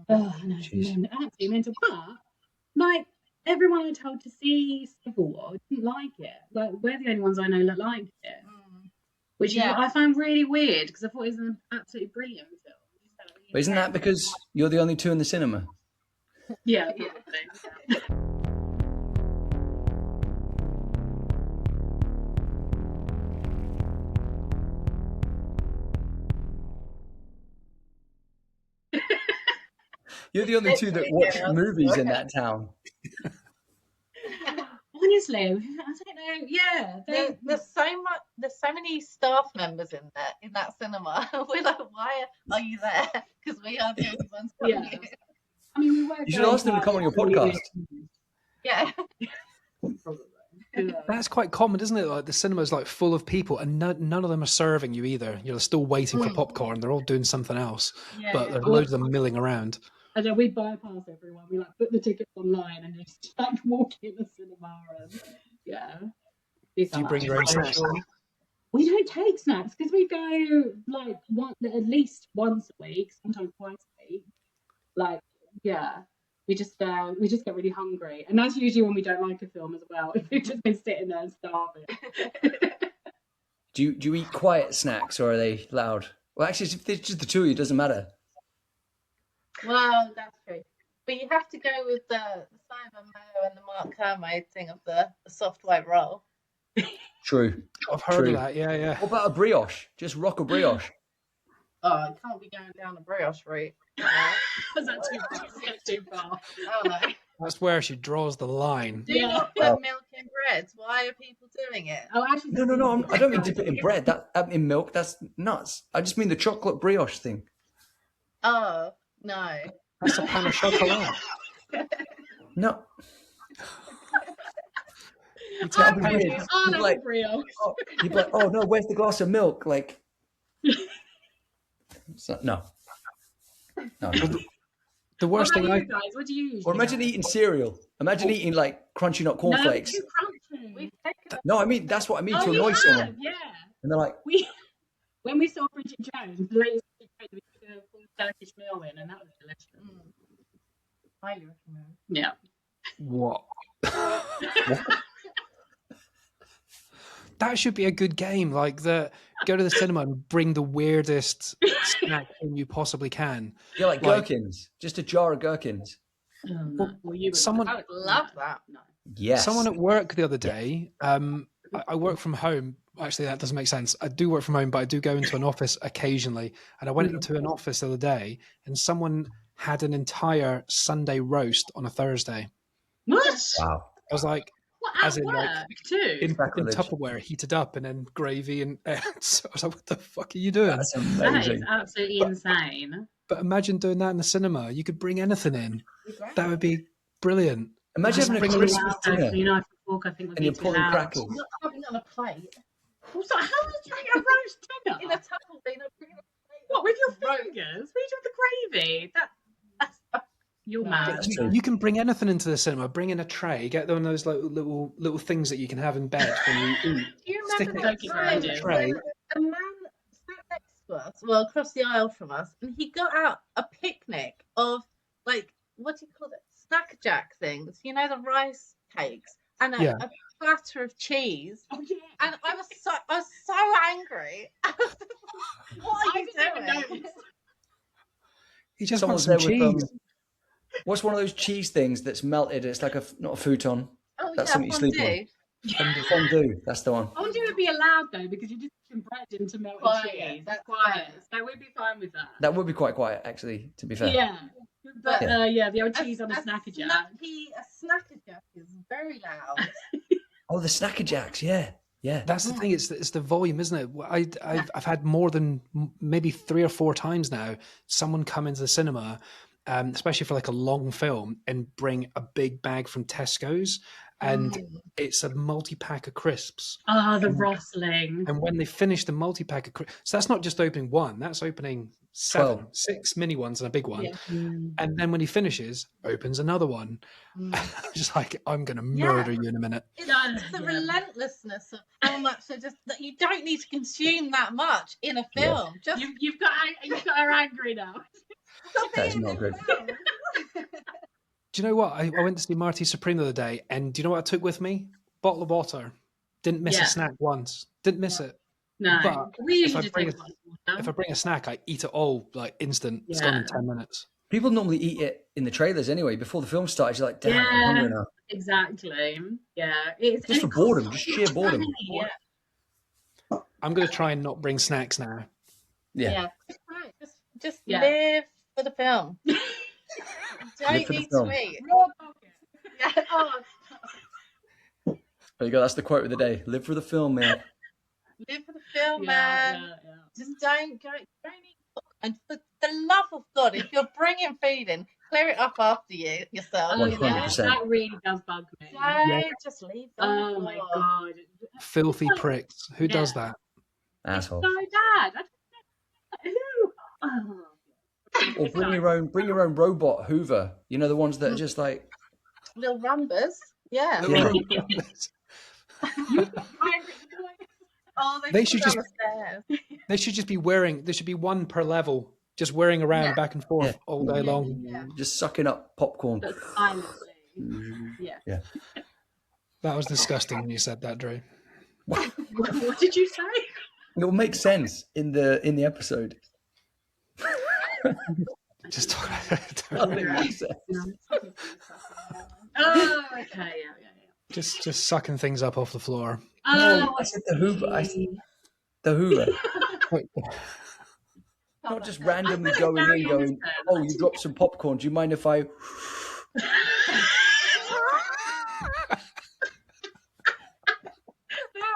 Oh, no, absolutely mental. But like everyone I told to see Civil War didn't like it. Like we're the only ones I know that liked it, which is what I find really weird because I thought it was an absolutely brilliant film. But isn't that because you're the only two in the cinema? Yeah, probably. You're the only two that watch movies in that town. Honestly, I don't know. Yeah, There's so many staff members in that cinema. We're like, why are you there? Because we are the only ones coming here. I mean, we were. You should ask them to come on your podcast. Yeah. That's quite common, isn't it? Like the cinema's like full of people, and none of them are serving you either. You're still waiting for popcorn. They're all doing something else, but there's loads of them milling around. I know we bypass everyone. We like put the tickets online and just like walk in the cinema and Do you bring your own snacks? We don't take snacks because we go like at least once a week, sometimes twice a week. Like we just get really hungry, and that's usually when we don't like a film as well. If we've just been sitting there and starving. Do you eat quiet snacks or are they loud? Well, actually, if it's just the two of you, it doesn't matter. Well, that's true. But you have to go with the Simon Mayo and the Mark Kermode thing of the soft white roll. True. I've heard of that. Yeah. What about a brioche? Just rock a brioche. Oh, it can't be going down the brioche route. Is that too far? Is that too far? Oh no. That's where she draws the line. Do not put milk in bread. Why are people doing it? Oh, actually, No. I don't mean dip it in bread. That in milk. That's nuts. I just mean the chocolate brioche thing. Oh no. That's a pan of chocolate. No. I'm That'd be with weird. you. Oh, You'd be no, like, brioche. You'd be like, oh no, where's the glass of milk? Like, no. The worst What thing about you guys? What do you usually Or imagine eating cereal. Imagine eating like crunchy nut cornflakes. No, too crunchy. We've taken No, I mean that's what I mean Oh, to you annoy have, someone. yeah. And they're like, When we saw Bridget Jones, the latest Bridget Jones, we did a full Turkish meal in, and that was delicious. highly recommend. Yeah. What? That should be a good game. Like go to the cinema and bring the weirdest snack thing you possibly can. yeah, like gherkins. Just a jar of gherkins. Well, you would Someone- I would love that. No. Yes. Someone at work the other day, I work from home. Actually, that doesn't make sense. I do work from home, but I do go into an office occasionally. And I went into an office the other day and someone had an entire Sunday roast on a Thursday. What? Wow. I was like, What, as at in, work, like, too? in Sacrilege. Tupperware, heated up, and then gravy. And so I was like, what the fuck are you doing? That's That is amazing. absolutely insane. But imagine doing that in the cinema. You could bring anything in. That would be brilliant. Imagine Just having a bring Christmas Loud, dinner you know, I fork, I think, would and be you're too pulling loud. crackers. Not having it on a plate. Also, how did you get a roast dinner? In a Tupperware. What, with your fingers? What do you do with the gravy? That's you're mad. That's true. You can bring anything into the cinema. Bring in a tray. Get one of those little things that you can have in bed when you eat. Do you Stick remember it that in time the tray. when a man sat next to us, well, across the aisle from us, and he got out a picnic of, like, what do you call it? Snack Jack things. You know, the rice cakes and a, Yeah. a platter of cheese. Oh yeah. And I was so angry. What are you doing? You just Someone's want some there with, cheese. what's one of those cheese things that's melted? It's like not a futon. Oh That's yeah, something you sleep fondue. Fondue. That's the one. I wonder if it would be allowed though, because you're just putting bread into melted Quiet, cheese. that's quiet. quiet. So we'd be fine with that. That would be quite quiet, actually. To be fair. Yeah. But Yeah. the old cheese on a snacker jack. A snacker jack is very loud. Oh, the Snacker Jacks. Yeah. Yeah. That's the thing. It's the volume, isn't it? I've had more than maybe 3 or 4 times now. Someone come into the cinema, especially for like a long film, and bring a big bag from Tesco's, and it's a multi-pack of crisps. Ah, the rustling. And when they finish the multi-pack of crisps, so that's not just opening one. That's opening 7, 6 mini ones and a big one. Yeah. And then when he finishes, opens another one. I'm just like, I'm going to murder you in a minute. It's the relentlessness of how much that you don't need to consume that much in a film. Just You've got her angry now. stop That is eating not the good. film. Do you know what? I went to see Marty Supreme the other day, and do you know what I took with me? Bottle of water. Didn't miss Yeah. a snack once. Didn't miss it. No. But We if I usually just bring take a- one water. If I bring a snack, I eat it all like instant. It's gone in Yeah. 10 minutes. People normally eat it in the trailers anyway. Before the film starts, you're like, damn, Yeah. I'm hungry now. Exactly. Yeah. It's Just for boredom, just sheer boredom. Yeah. I'm going to try and not bring snacks now. Yeah. Just right. Just Yeah. live for the film. Don't Live for the need film. to eat. Raw pocket. Yeah. Oh, There you go. That's the quote of the day. Live for the film, man. live for the film, Yeah, man. yeah. Just don't eat. And for the love of God, if you're bringing food in, clear it up after yourself. Oh, 100%. yeah, that really does bug me. Don't just leave them. Oh my god. Filthy pricks. Who does that? Asshole. So bad. Who? Oh. Or bring your own robot Hoover. You know, the ones that are just like, Little Roombas. Yeah. Yeah. Oh, They should should just- They should just be wearing, there should be one per level just whirring around Yeah. back and forth all day long. Yeah. Just sucking up popcorn. But silently. Yeah. Yeah. That was disgusting when you said that, Drew. What did you say? It will make sense in the episode. Just talk Nothing makes sense. Oh, okay, yeah. just sucking things up off the floor. No, I said the Hoover. I said the Hoover. Not just randomly going in, going, "Oh, you dropped some popcorn. Do you mind if I?"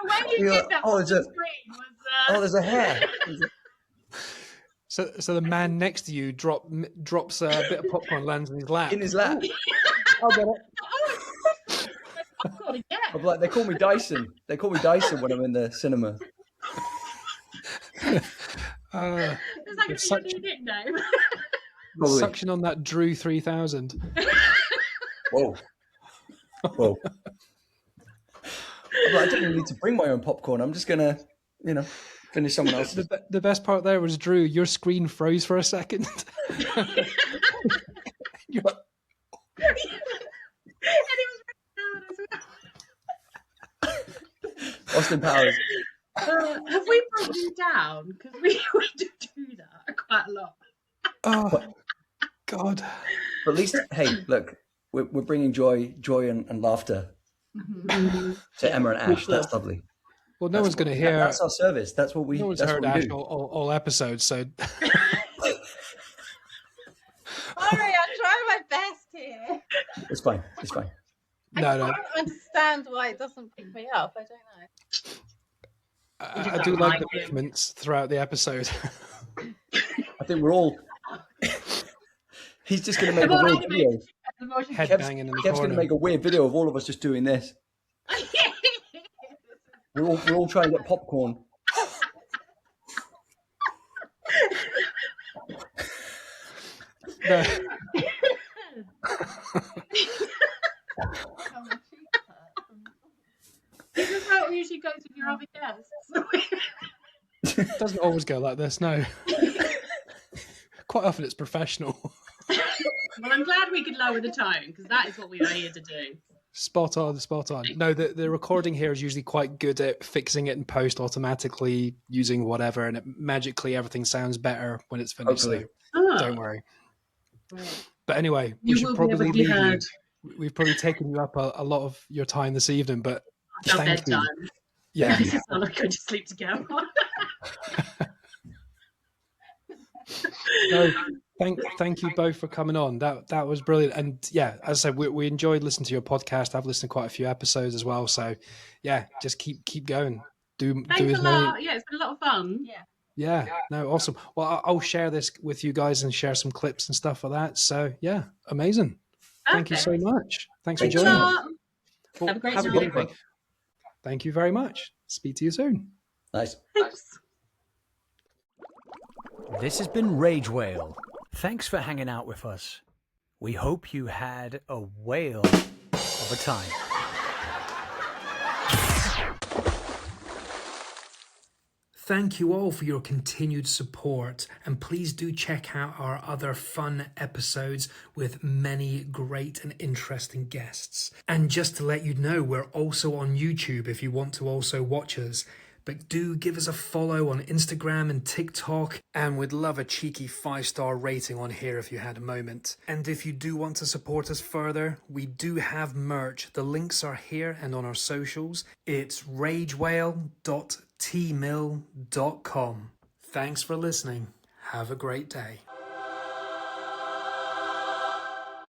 When you did that Oh, on the screen was there's a hair. So the man next to you drops a bit of popcorn, lands in his lap. In his lap. I'll get it. popcorn again. I'm like, they call me Dyson. They call me Dyson when I'm in the cinema. It's like a new nickname. Suction on that Drew 3000. Whoa. I'm like, I don't even need to bring my own popcorn. I'm just gonna, finish someone else's. The best part there was, Drew, your screen froze for a second. And it was really loud as well. Austin Powers. Have we brought you down? Because we do that quite a lot. Oh, God. But at least, hey, look, we're bringing joy and laughter to Emma and Ash. That's lovely. Well, no one's going to hear. That's our service. That's what we. No one's that's heard what we Ash do. all episodes, so. Sorry, I'm trying my best here. It's fine. It's fine. I don't understand why it doesn't pick me up. I don't know. I do like the movements throughout the episode. I think we're all. He's just going to make a weird video. Headbanging in the Kev's going corner. to make a weird video of all of us just doing this. We're all trying to get popcorn. No. This is how it usually goes with your other guests. It doesn't always go like this, no. Quite often it's professional. Well, I'm glad we could lower the tone, because that is what we are here to do. Spot on. No, the recording here is usually quite good at fixing it in post automatically using whatever, and magically everything sounds better when it's finished. Hopefully. So don't worry. Right. But anyway, we You should will be probably able to be leave you. heard. We've probably taken you up a lot of your time this evening, but It's our thank you. bedtime. Yeah. This is not like going to sleep together. No, thank you both for coming on. That was brilliant. And yeah, as I said, we enjoyed listening to your podcast. I've listened to quite a few episodes as well. So yeah, just keep going. Do Thanks as a many. lot. Yeah, it's been a lot of fun. Yeah, no, awesome. Well, I'll share this with you guys and share some clips and stuff like that. So yeah, amazing. Thank you so much. Thanks for Thanks a joining us. lot. Well, Have a great good night. evening. Thank you very much. Speak to you soon. Nice. Thanks. This has been Rage Whale. Thanks for hanging out with us. We hope you had a whale of a time. Thank you all for your continued support, and please do check out our other fun episodes with many great and interesting guests. And just to let you know, we're also on YouTube if you want to also watch us. But do give us a follow on Instagram and TikTok, and we'd love a cheeky 5-star rating on here if you had a moment. And if you do want to support us further, we do have merch. The links are here and on our socials. It's ragewhale.tmill.com. Thanks for listening. Have a great day.